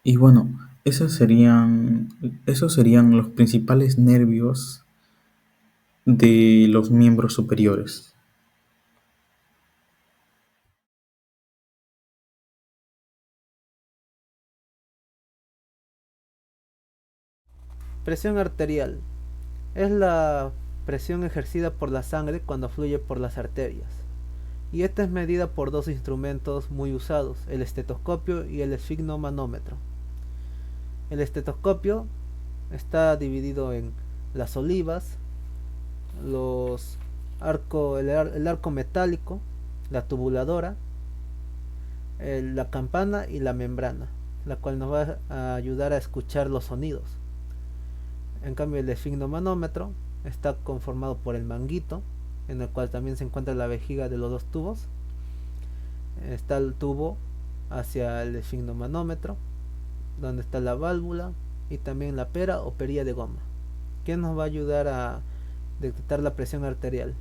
Y bueno, esos serían los principales nervios de los miembros superiores. Presión arterial. Es la presión ejercida por la sangre cuando fluye por las arterias. Y esta es medida por dos instrumentos muy usados, el estetoscopio y el esfigmomanómetro. El estetoscopio está dividido en las olivas, el arco metálico, la tubuladora, la campana y la membrana, la cual nos va a ayudar a escuchar los sonidos. En cambio, el esfigmomanómetro está conformado por el manguito, en el cual también se encuentra la vejiga de los dos tubos. Está el tubo hacia el esfigmomanómetro, donde está la válvula y también la pera o perilla de goma, que nos va a ayudar a detectar la presión arterial.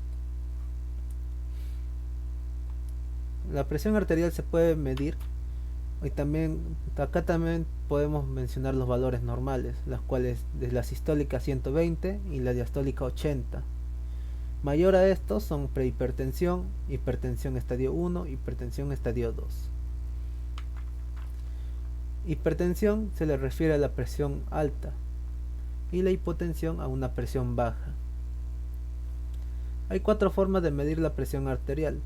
La presión arterial se puede medir y también acá también podemos mencionar los valores normales, las cuales de la sistólica 120 y la diastólica 80. Mayor a estos son prehipertensión, hipertensión estadio 1, hipertensión estadio 2. Hipertensión se le refiere a la presión alta y la hipotensión a una presión baja. Hay 4 formas de medir la presión arterial.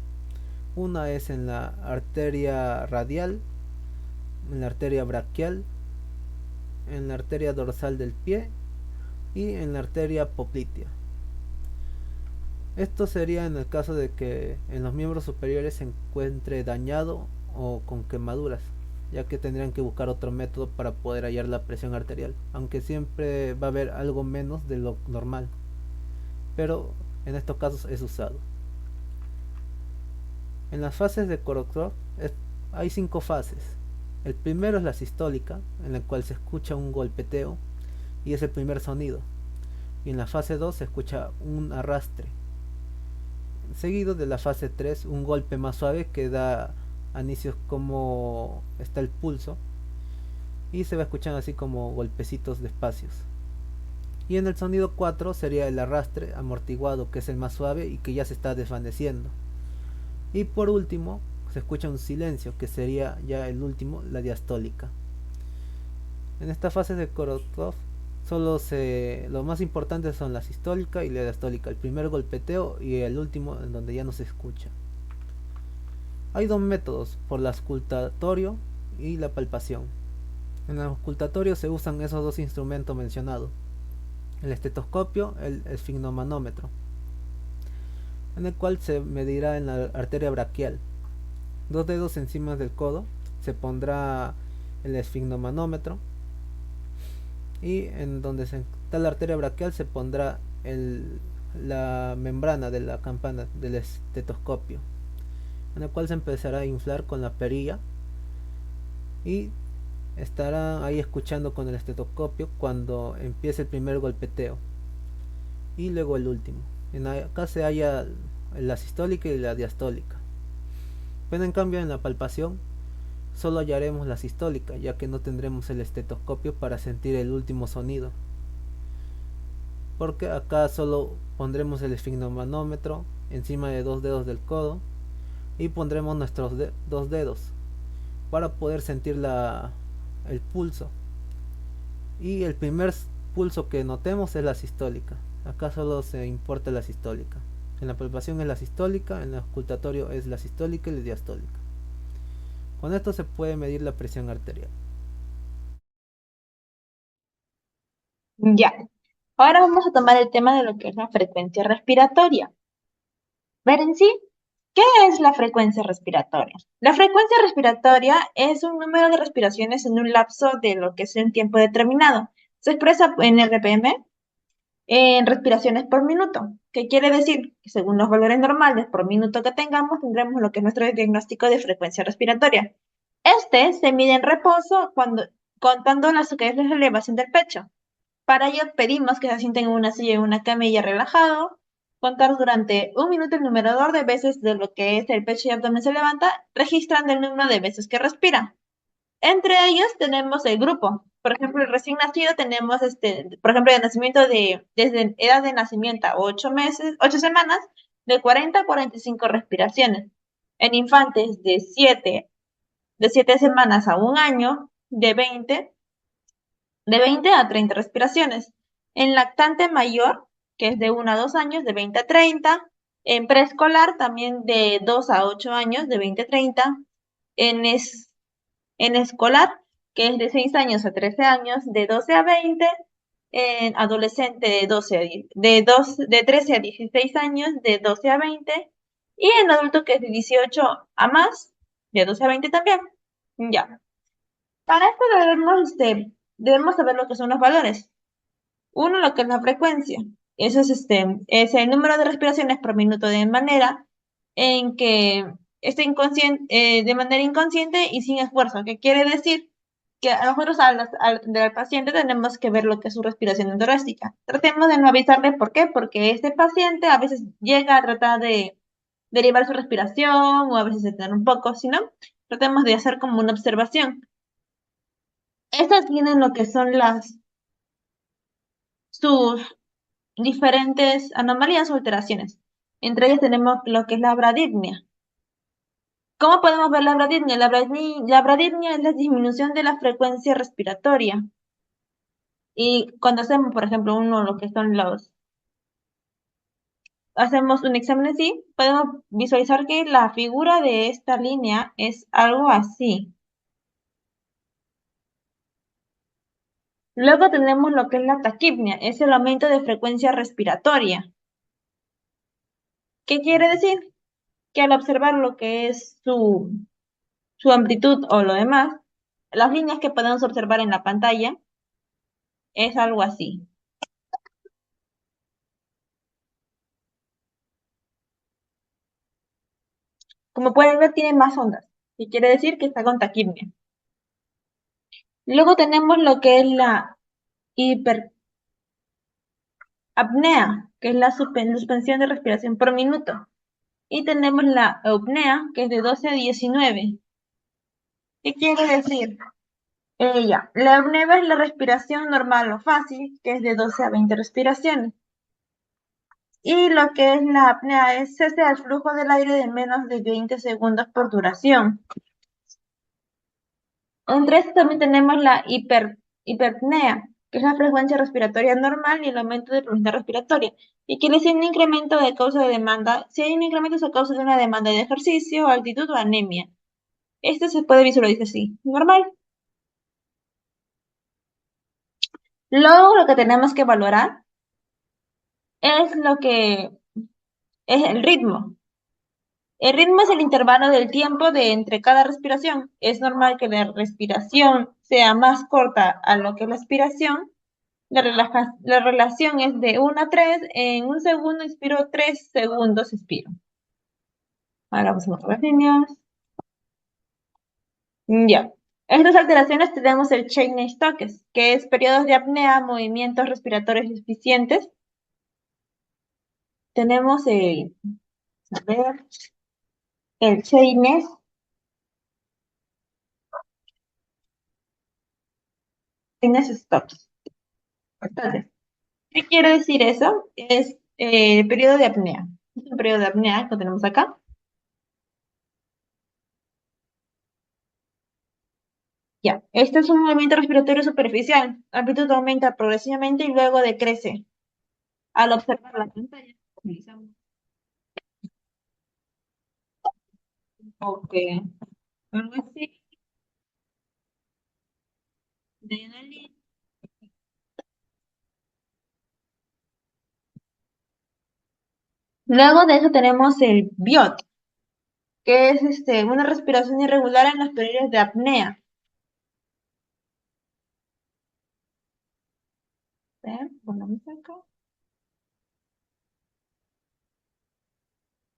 Una es en la arteria radial, en la arteria braquial, en la arteria dorsal del pie y en la arteria poplitea. Esto sería en el caso de que en los miembros superiores se encuentre dañado o con quemaduras, ya que tendrían que buscar otro método para poder hallar la presión arterial, aunque siempre va a haber algo menos de lo normal, pero en estos casos es usado. En las fases de Korotov hay 5 fases. El primero es la sistólica, en la cual se escucha un golpeteo y es el primer sonido, y en la fase 2 se escucha un arrastre, seguido de la fase 3 un golpe más suave que da inicios como está el pulso y se va escuchando así como golpecitos despacios. Y en el sonido 4 sería el arrastre amortiguado, que es el más suave y que ya se está desvaneciendo. Y por último se escucha un silencio, que sería ya el último, la diastólica. En esta fase de Korotov lo más importante son la sistólica y la diastólica, el primer golpeteo y el último en donde ya no se escucha. Hay 2 métodos, por el auscultatorio y la palpación. En el auscultatorio se usan esos 2 instrumentos mencionados, el estetoscopio, el esfigmomanómetro, en el cual se medirá en la arteria braquial. 2 dedos encima del codo se pondrá el esfigmomanómetro y en donde está la arteria braquial se pondrá la membrana de la campana del estetoscopio, en el cual se empezará a inflar con la perilla y estará ahí escuchando con el estetoscopio cuando empiece el primer golpeteo y luego el último. Acá se halla la sistólica y la diastólica, pero en cambio en la palpación solo hallaremos la sistólica, ya que no tendremos el estetoscopio para sentir el último sonido, porque acá solo pondremos el esfigmomanómetro encima de 2 dedos del codo y pondremos nuestros 2 dedos para poder sentir el pulso, y el primer pulso que notemos es la sistólica. Acá solo se importa la sistólica. En la palpación es la sistólica, en el auscultatorio es la sistólica y la diastólica. Con esto se puede medir la presión arterial. Ya. Ahora vamos a tomar el tema de lo que es la frecuencia respiratoria. Ver en sí, ¿qué es la frecuencia respiratoria? La frecuencia respiratoria es un número de respiraciones en un lapso de lo que es un tiempo determinado. Se expresa en RPM, en respiraciones por minuto. ¿Qué quiere decir? Que según los valores normales por minuto que tengamos, tendremos lo que es nuestro diagnóstico de frecuencia respiratoria. Este se mide en reposo contando lo que es la elevación del pecho. Para ello pedimos que se sienten en una silla o en una camilla relajado, contar durante 1 minuto el numerador de veces de lo que es el pecho y abdomen se levanta, registrando el número de veces que respira. Entre ellos tenemos el grupo. Por ejemplo, el recién nacido tenemos, por ejemplo, de nacimiento desde edad de nacimiento a 8 meses, 8 semanas, de 40 a 45 respiraciones. En infantes de 7 semanas a 1 año, de 20 a 30 respiraciones. En lactante mayor, que es de 1 a 2 años, de 20 a 30. En preescolar, también de 2 a 8 años, de 20 a 30. En escolar, que es de 6 años a 13 años, de 12 a 20. En adolescente, de 13 a 16 años, de 12 a 20. Y en adulto, que es de 18 a más, de 12 a 20 también. Ya. Para esto debemos saber lo que son los valores. Uno, lo que es la frecuencia. Eso es el número de respiraciones por minuto de manera en que esté inconsciente, de manera inconsciente y sin esfuerzo. ¿Qué quiere decir? Que a nosotros al atender al paciente tenemos que ver lo que es su respiración endorrástica. Tratemos de no avisarle por qué, porque este paciente a veces llega a tratar de derivar su respiración o a veces detener un poco, si no, tratemos de hacer como una observación. Estas tienen lo que son sus diferentes anomalías o alteraciones. Entre ellas tenemos lo que es la bradipnia. ¿Cómo podemos ver la bradipnia? La bradipnia es la disminución de la frecuencia respiratoria. Y cuando hacemos, por ejemplo, lo que son hacemos un examen así, podemos visualizar que la figura de esta línea es algo así. Luego tenemos lo que es la taquipnia, es el aumento de frecuencia respiratoria. ¿Qué quiere decir? Que al observar lo que es su amplitud o lo demás, las líneas que podemos observar en la pantalla es algo así. Como pueden ver, tiene más ondas, y quiere decir que está con taquipnia. Luego tenemos lo que es la hiperapnea, que es la suspensión de respiración por minuto. Y tenemos la eupnea, que es de 12 a 19. ¿Qué quiere decir? La eupnea es la respiración normal o fácil, que es de 12 a 20 respiraciones. Y lo que es la apnea es cese al flujo del aire de menos de 20 segundos por duración. Entre esto también tenemos la hiperpnea, que es la frecuencia respiratoria normal y el aumento de profundidad respiratoria. Y quiere decir un incremento de causa de demanda, si hay un incremento es a causa de una demanda de ejercicio, altitud o anemia. Este se puede visualizar así, normal. Luego lo que tenemos que valorar es lo que es el ritmo. El ritmo es el intervalo del tiempo de entre cada respiración. Es normal que la respiración sea más corta a lo que la expiración. La relación es de 1 a 3. En un segundo inspiro, 3 segundos expiro. Ahora vamos a ver las líneas. Ya. Estas alteraciones tenemos el Cheyne-Stokes, que es periodos de apnea, movimientos respiratorios insuficientes. Tenemos a ver, el Cheyne-Stokes. Entonces, ¿qué quiere decir eso? Es el periodo de apnea. Es un periodo de apnea que tenemos acá. Ya, este es un movimiento respiratorio superficial. La amplitud aumenta progresivamente y luego decrece. Al observar la pantalla, utilizamos algo así, de una línea. Luego de eso tenemos el BIOT, que es una respiración irregular en los periodos de apnea. ¿Ven? Ponemos acá.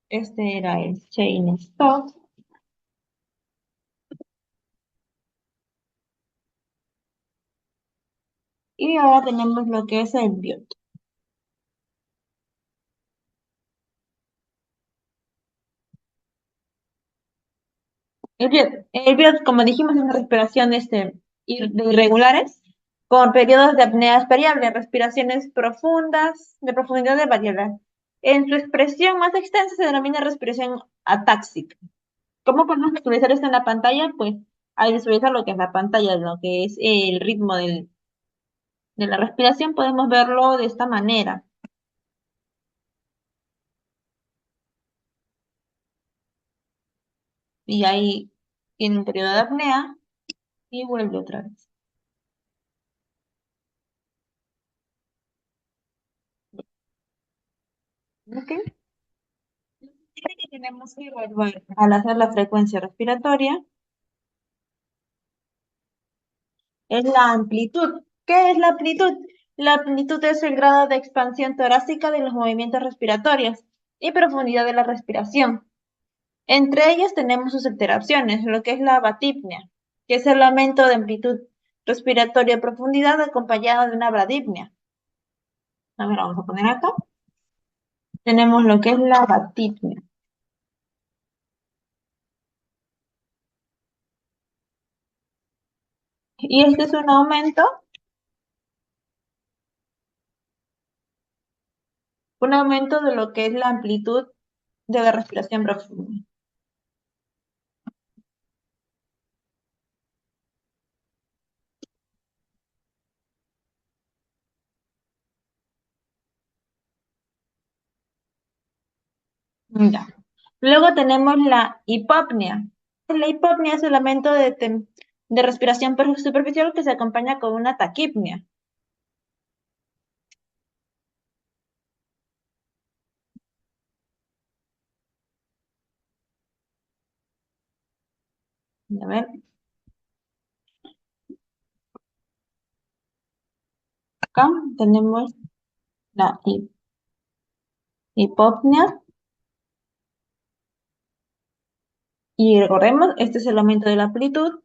Este era el Cheyne-Stokes. Y ahora tenemos lo que es el BIOT. El BIOT, como dijimos, es una respiración de irregulares con periodos de apneas variables, respiraciones profundas, de profundidad de variable. En su expresión más extensa se denomina respiración atáxica. ¿Cómo podemos visualizar esto en la pantalla? Pues al visualizar lo que es la pantalla, lo que es el ritmo de la respiración, podemos verlo de esta manera. Y ahí tiene un periodo de apnea y vuelve otra vez. ¿Ok? Lo que tenemos que evaluar al hacer la frecuencia respiratoria es la amplitud. ¿Qué es la amplitud? La amplitud es el grado de expansión torácica de los movimientos respiratorios y profundidad de la respiración. Entre ellas tenemos sus alteraciones, lo que es la batipnea, que es el aumento de amplitud respiratoria y profundidad acompañado de una bradipnea. A ver, vamos a poner acá. Tenemos lo que es la batipnea. Y este es un aumento de lo que es la amplitud de la respiración profunda. Ya. Luego tenemos la hipopnea. La hipopnea es el aumento de respiración superficial que se acompaña con una taquipnea. A ver. Acá tenemos la hipopnea. Y recordemos, este es el aumento de la amplitud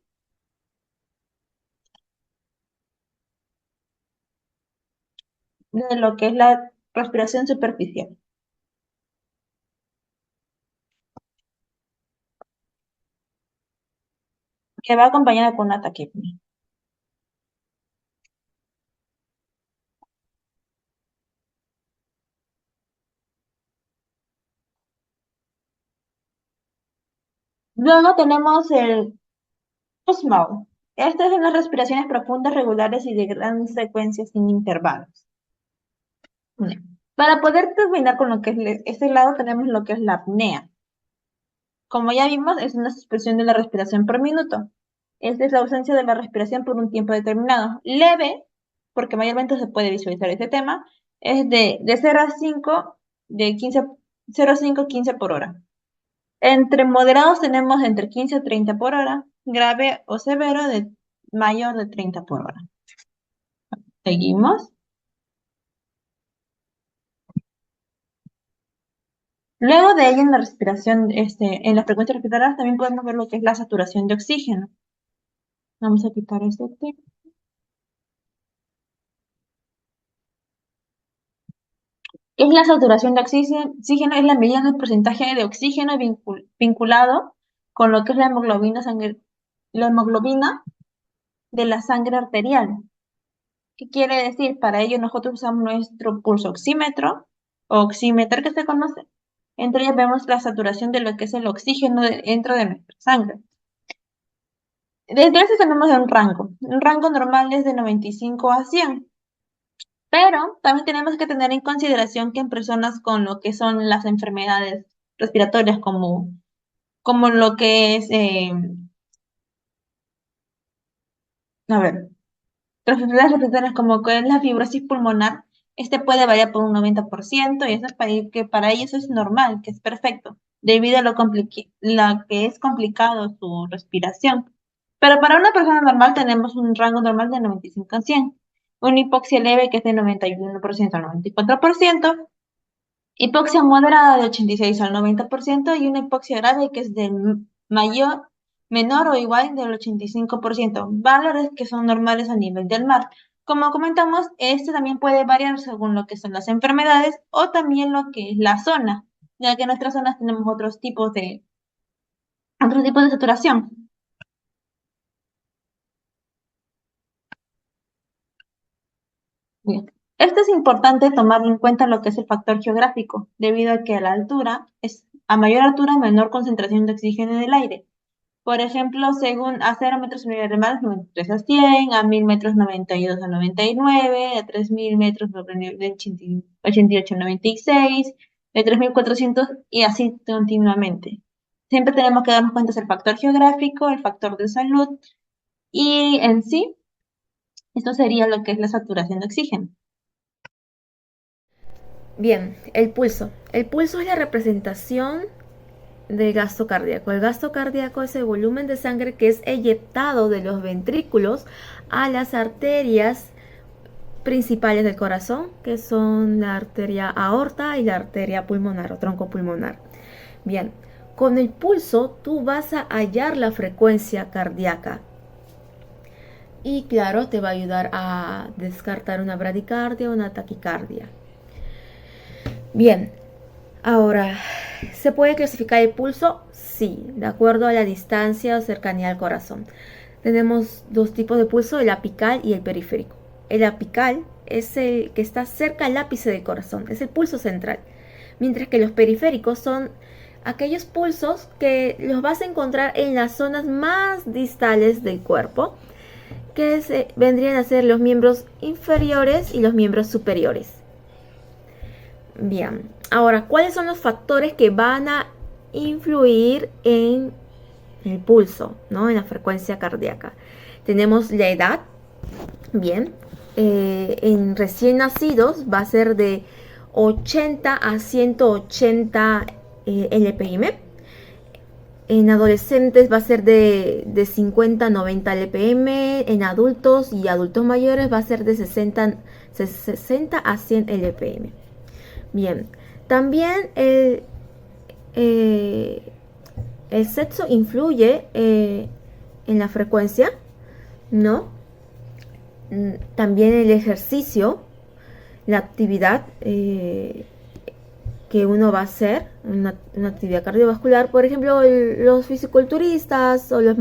de lo que es la respiración superficial, que va acompañada con una taquipnea. Luego tenemos el Kussmaul. Estas son las respiraciones profundas, regulares y de gran secuencia sin intervalos. Bien. Para poder terminar con lo que es este lado, tenemos lo que es la apnea. Como ya vimos, es una suspensión de la respiración por minuto. Esta es la ausencia de la respiración por un tiempo determinado. Leve, porque mayormente se puede visualizar este tema, es de 0 a 5, de 0 a 5, 15 por hora. Entre moderados tenemos entre 15 a 30 por hora, grave o severo de mayor de 30 por hora. Seguimos. Luego de ello, en la respiración, en las frecuencias respiratorias también podemos ver lo que es la saturación de oxígeno. Vamos a quitar este texto. ¿Qué es la saturación de oxígeno? Es la medida del porcentaje de oxígeno vinculado con lo que es la hemoglobina de la sangre arterial. ¿Qué quiere decir? Para ello nosotros usamos nuestro pulso oxímetro o oxímetro que se conoce. Entre ellas vemos la saturación de lo que es el oxígeno dentro de nuestra sangre. Desde eso tenemos un rango. Un rango normal es de 95 a 100. Pero también tenemos que tener en consideración que en personas con lo que son las enfermedades respiratorias como lo que es, a ver, las enfermedades respiratorias como que es la fibrosis pulmonar, puede variar por un 90% y eso es para ellos es normal, que es perfecto, debido a lo que es complicado su respiración. Pero para una persona normal tenemos un rango normal de 95 a 100. Una hipoxia leve que es de 91% a 94%, hipoxia moderada de 86 al 90% y una hipoxia grave que es menor o igual del 85%, valores que son normales a nivel del mar. Como comentamos, este también puede variar según lo que son las enfermedades o también lo que es la zona, ya que en nuestras zonas tenemos otros tipos de saturación. Bien. Esto es importante tomar en cuenta lo que es el factor geográfico, debido a que a mayor altura, menor concentración de oxígeno en el aire. Por ejemplo, según a 0 metros sobre el mar, 93 a 100, a 1000 metros 92 a 99, a 3000 metros sobre el nivel de 88 a 96, de 3400 y así continuamente. Siempre tenemos que darnos cuenta del factor geográfico, el factor de salud y en sí, esto sería lo que es la saturación de oxígeno. Bien, el pulso. El pulso es la representación del gasto cardíaco. El gasto cardíaco es el volumen de sangre que es eyectado de los ventrículos a las arterias principales del corazón, que son la arteria aorta y la arteria pulmonar o tronco pulmonar. Bien, con el pulso tú vas a hallar la frecuencia cardíaca. Y claro, te va a ayudar a descartar una bradicardia o una taquicardia. Bien, ahora, ¿se puede clasificar el pulso? Sí, de acuerdo a la distancia o cercanía al corazón. Tenemos dos tipos de pulso, el apical y el periférico. El apical es el que está cerca al ápice del corazón, es el pulso central. Mientras que los periféricos son aquellos pulsos que los vas a encontrar en las zonas más distales del cuerpo, que vendrían a ser los miembros inferiores y los miembros superiores. Bien, ahora, ¿cuáles son los factores que van a influir en el pulso, ¿no? En la frecuencia cardíaca? Tenemos la edad. Bien, en recién nacidos va a ser de 80 a 180 LPM. En adolescentes va a ser de 50 a 90 LPM. En adultos y adultos mayores va a ser de 60 a 100 LPM. Bien, también el sexo influye en la frecuencia, ¿no? También el ejercicio, la actividad que uno va a hacer, una actividad cardiovascular, por ejemplo, los fisiculturistas o los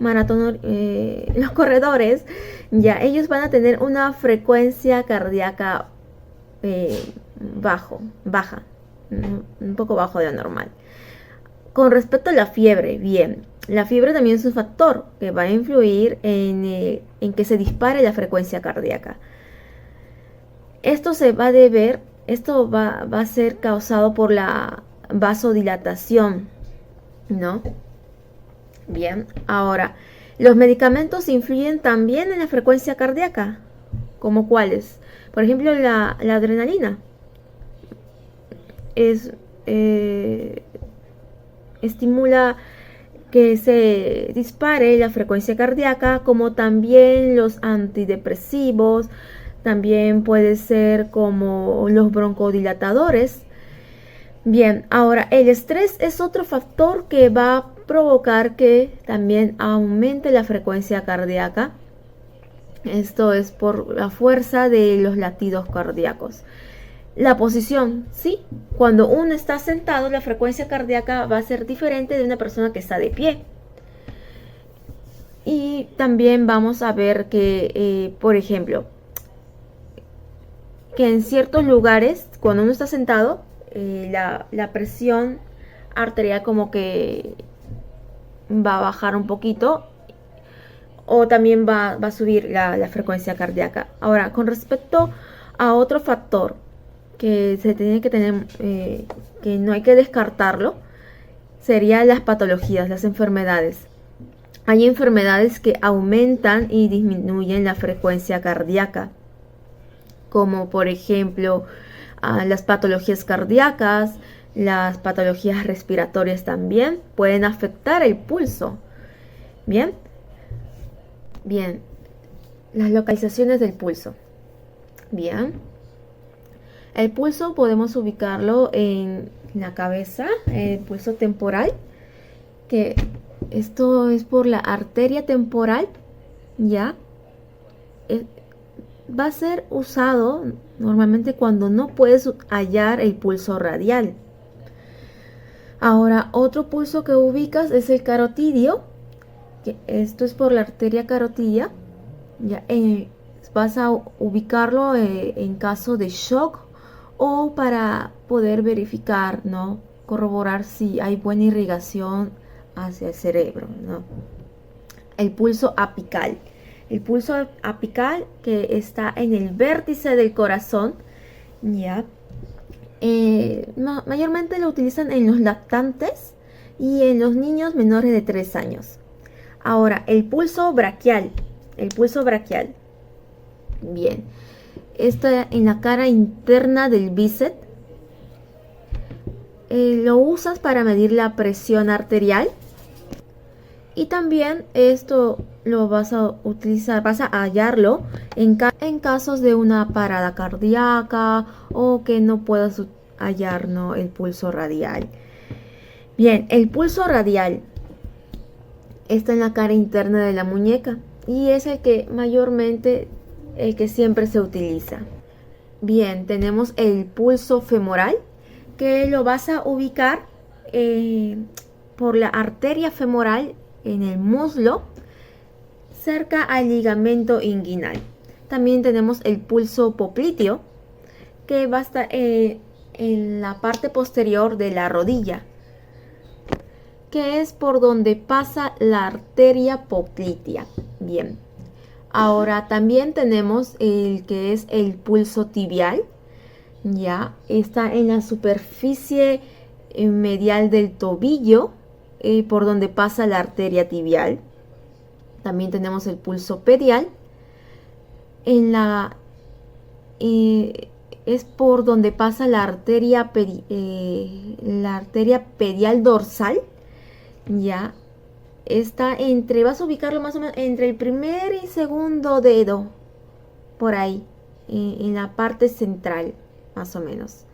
los corredores, ya ellos van a tener una frecuencia cardíaca baja, un poco bajo de lo normal. Con respecto a la fiebre, bien, la fiebre también es un factor que va a influir en que se dispare la frecuencia cardíaca. Esto va a ser causado por la vasodilatación, ¿no? Bien, ahora, los medicamentos influyen también en la frecuencia cardíaca, ¿como cuáles? Por ejemplo, la adrenalina estimula que se dispare la frecuencia cardíaca, como también los antidepresivos, también puede ser como los broncodilatadores. Bien, ahora el estrés es otro factor que va a provocar que también aumente la frecuencia cardíaca. Esto es por la fuerza de los latidos cardíacos. La posición, sí, cuando uno está sentado, la frecuencia cardíaca va a ser diferente de una persona que está de pie. Y también vamos a ver que, por ejemplo, que en ciertos lugares, cuando uno está sentado, la presión arterial como que va a bajar un poquito, o también va a subir la frecuencia cardíaca. Ahora, con respecto a otro factor que se tiene que tener, que no hay que descartarlo, serían las patologías, las enfermedades. Hay enfermedades que aumentan y disminuyen la frecuencia cardíaca, como por ejemplo las patologías cardíacas, las patologías respiratorias también pueden afectar el pulso. Bien, las localizaciones del pulso. Bien, el pulso podemos ubicarlo en la cabeza, el pulso temporal, que esto es por la arteria temporal, ya. Va a ser usado normalmente cuando no puedes hallar el pulso radial. Ahora, otro pulso que ubicas es el carotidio, que esto es por la arteria carotidia. Ya, vas a ubicarlo en caso de shock o para poder verificar, ¿no? Corroborar si hay buena irrigación hacia el cerebro, ¿no? El pulso apical. El pulso apical, que está en el vértice del corazón, ya. Mayormente lo utilizan en los lactantes y en los niños menores de 3 años. Ahora, el pulso braquial. El pulso braquial. Bien. Está en la cara interna del bíceps. Lo usas para medir la presión arterial. Y también esto lo vas a utilizar, vas a hallarlo en casos de una parada cardíaca o que no puedas hallar, ¿no?, el pulso radial. Bien, el pulso radial está en la cara interna de la muñeca y es el que mayormente, el que siempre se utiliza. Bien, tenemos el pulso femoral, que lo vas a ubicar por la arteria femoral en el muslo, cerca al ligamento inguinal. También tenemos el pulso popliteo, que va a estar en la parte posterior de la rodilla, que es por donde pasa la arteria poplitea. Bien, ahora también tenemos el que es el pulso tibial. Ya está en la superficie medial del tobillo, por donde pasa la arteria tibial. También tenemos el pulso pedial. En la es por donde pasa la arteria pedial dorsal. Ya está entre, vas a ubicarlo más o menos entre el primer y segundo dedo, por ahí, en la parte central, más o menos.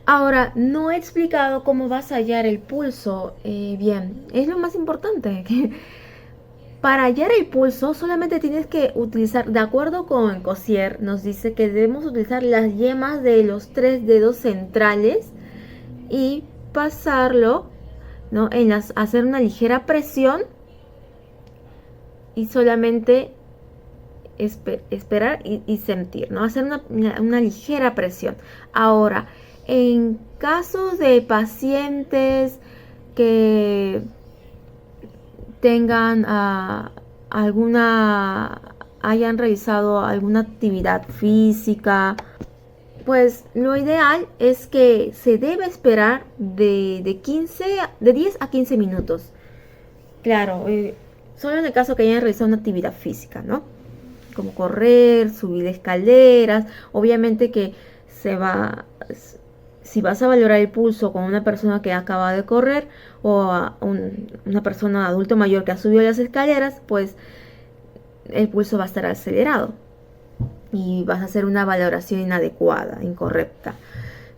Ahora, no he explicado cómo vas a hallar el pulso. Bien, es lo más importante. Para hallar el pulso solamente tienes que utilizar, de acuerdo con Cossier, nos dice que debemos utilizar las yemas de los 3 dedos centrales y pasarlo, ¿no?, hacer una ligera presión y solamente esperar y sentir, ¿no? Hacer una ligera presión. Ahora, en casos de pacientes que tengan hayan realizado alguna actividad física, pues lo ideal es que se debe esperar de 10 a 15 minutos. Claro, solo en el caso que hayan realizado una actividad física, ¿no? Como correr, subir escaleras. Obviamente que si vas a valorar el pulso con una persona que acaba de correr o una persona adulto mayor que ha subido las escaleras, pues el pulso va a estar acelerado y vas a hacer una valoración inadecuada, incorrecta.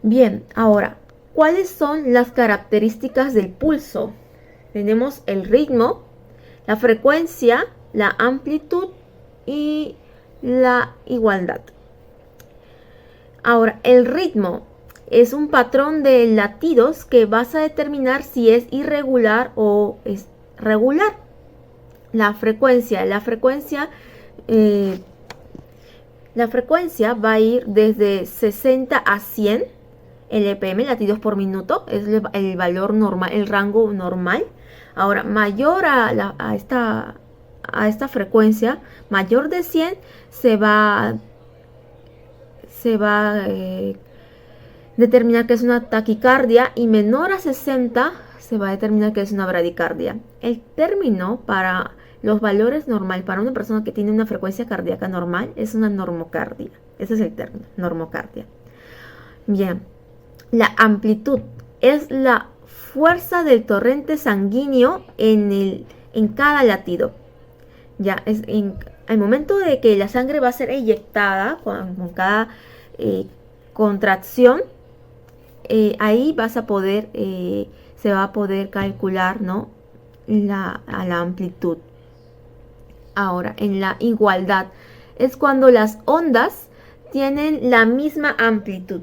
Bien, ahora, ¿cuáles son las características del pulso? Tenemos el ritmo, la frecuencia, la amplitud y la igualdad. Ahora, el ritmo es un patrón de latidos que vas a determinar si es irregular o es regular. La frecuencia va a ir desde 60 a 100 LPM, latidos por minuto, es el valor normal, el rango normal. Ahora, mayor a esta frecuencia, mayor de 100, se va a determinar que es una taquicardia, y menor a 60 se va a determinar que es una bradicardia. El término para los valores normal para una persona que tiene una frecuencia cardíaca normal es una normocardia. Ese es el término, normocardia. Bien, la amplitud es la fuerza del torrente sanguíneo en cada latido. Ya es al momento de que la sangre va a ser eyectada con cada contracción, ahí se va a poder calcular, ¿no?, la amplitud. Ahora, en la igualdad es cuando las ondas tienen la misma amplitud.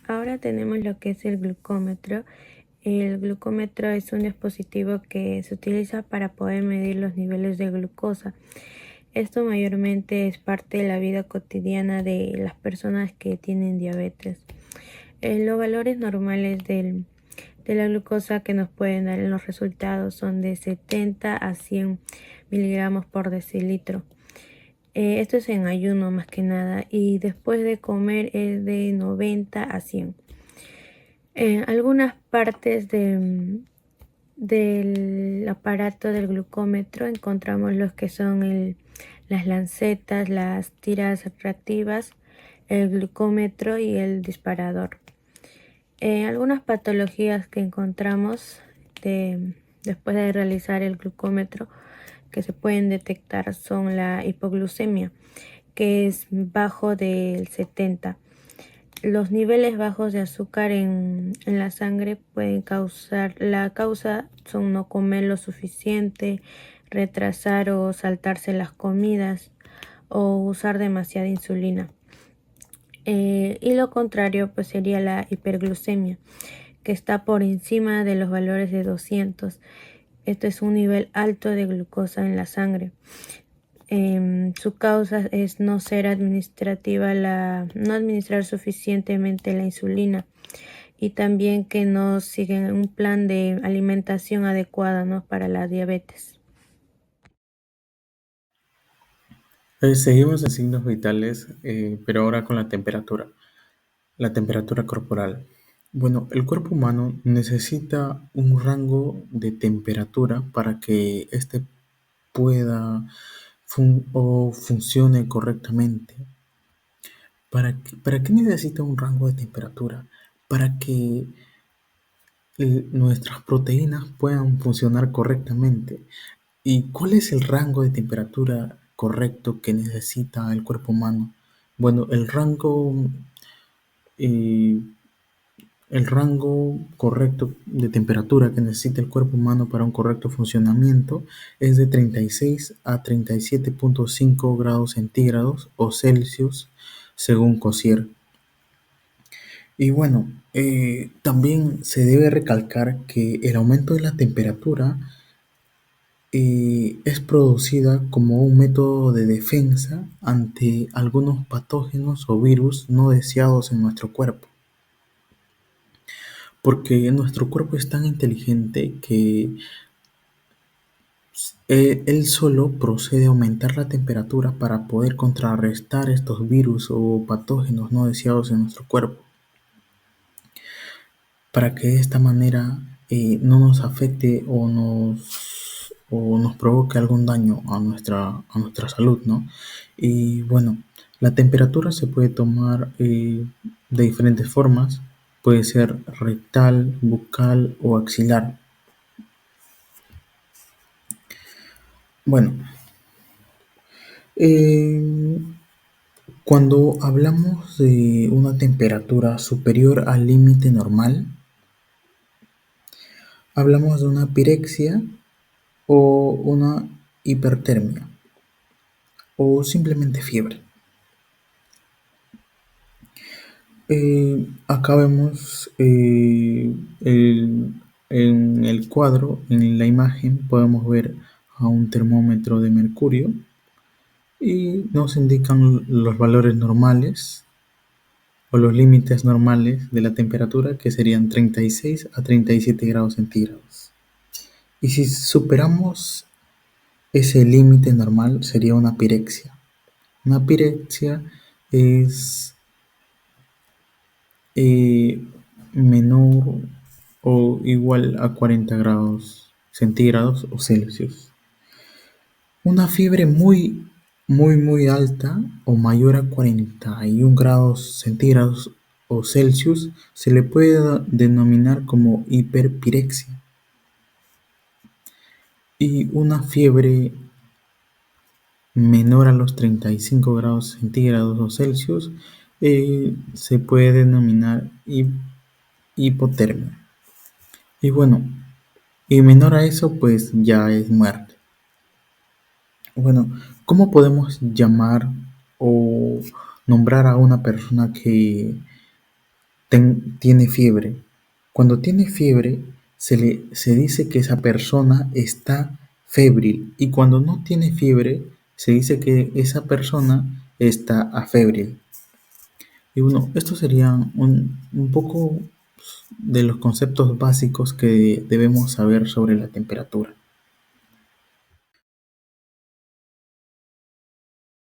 Ahora tenemos lo que es el glucómetro. El glucómetro es un dispositivo que se utiliza para poder medir los niveles de glucosa. Esto mayormente es parte de la vida cotidiana de las personas que tienen diabetes. Los valores normales de la glucosa que nos pueden dar en los resultados son de 70 a 100 miligramos por decilitro. Esto es en ayuno más que nada, y después de comer es de 90 a 100. En algunas partes del aparato del glucómetro encontramos los que son las lancetas, las tiras reactivas, el glucómetro y el disparador. Algunas patologías que encontramos después de realizar el glucómetro que se pueden detectar son la hipoglucemia, que es bajo del 70. Los niveles bajos de azúcar en la sangre pueden la causa son no comer lo suficiente, retrasar o saltarse las comidas o usar demasiada insulina. Y lo contrario pues sería la hiperglucemia, que está por encima de los valores de 200. Esto es un nivel alto de glucosa en la sangre. Su causa es no administrar suficientemente la insulina y también que no siguen un plan de alimentación adecuada, ¿no?, para la diabetes. Seguimos en signos vitales, pero ahora con la temperatura corporal. Bueno, el cuerpo humano necesita un rango de temperatura para que éste pueda funcione correctamente. ¿Para qué necesita un rango de temperatura? Para que nuestras proteínas puedan funcionar correctamente. ¿Y cuál es el rango de temperatura correcto que necesita el cuerpo humano? Bueno, eh, el rango correcto de temperatura que necesita el cuerpo humano para un correcto funcionamiento es de 36 a 37,5 grados centígrados o Celsius, según COSIER. Y bueno, también se debe recalcar que el aumento de la temperatura es producida como un método de defensa ante algunos patógenos o virus no deseados en nuestro cuerpo, porque nuestro cuerpo es tan inteligente que él solo procede a aumentar la temperatura para poder contrarrestar estos virus o patógenos no deseados en nuestro cuerpo, para que de esta manera no nos afecte o nos provoque algún daño a nuestra salud, ¿no? Y bueno, la temperatura se puede tomar de diferentes formas, puede ser rectal, bucal o axilar. Bueno, eh, cuando hablamos de una temperatura superior al límite normal, hablamos de una pirexia o una hipertermia o simplemente fiebre. Acá vemos en el cuadro, en la imagen, podemos ver a un termómetro de mercurio y nos indican los valores normales o los límites normales de la temperatura, que serían 36 a 37 grados centígrados. Y si superamos ese límite normal, sería una pirexia. Una pirexia es menor o igual a 40 grados centígrados o Celsius. Una fiebre muy, muy, muy alta o mayor a 41 grados centígrados o Celsius se le puede denominar como hiperpirexia. Y una fiebre menor a los 35 grados centígrados o Celsius se puede denominar hipotermia. Y bueno, y menor a eso, pues ya es muerte. Bueno, ¿cómo podemos llamar o nombrar a una persona que tiene fiebre? Cuando tiene fiebre, se dice que esa persona está febril, y cuando no tiene fiebre, se dice que esa persona está afebril. Y bueno, estos serían un poco de los conceptos básicos que debemos saber sobre la temperatura.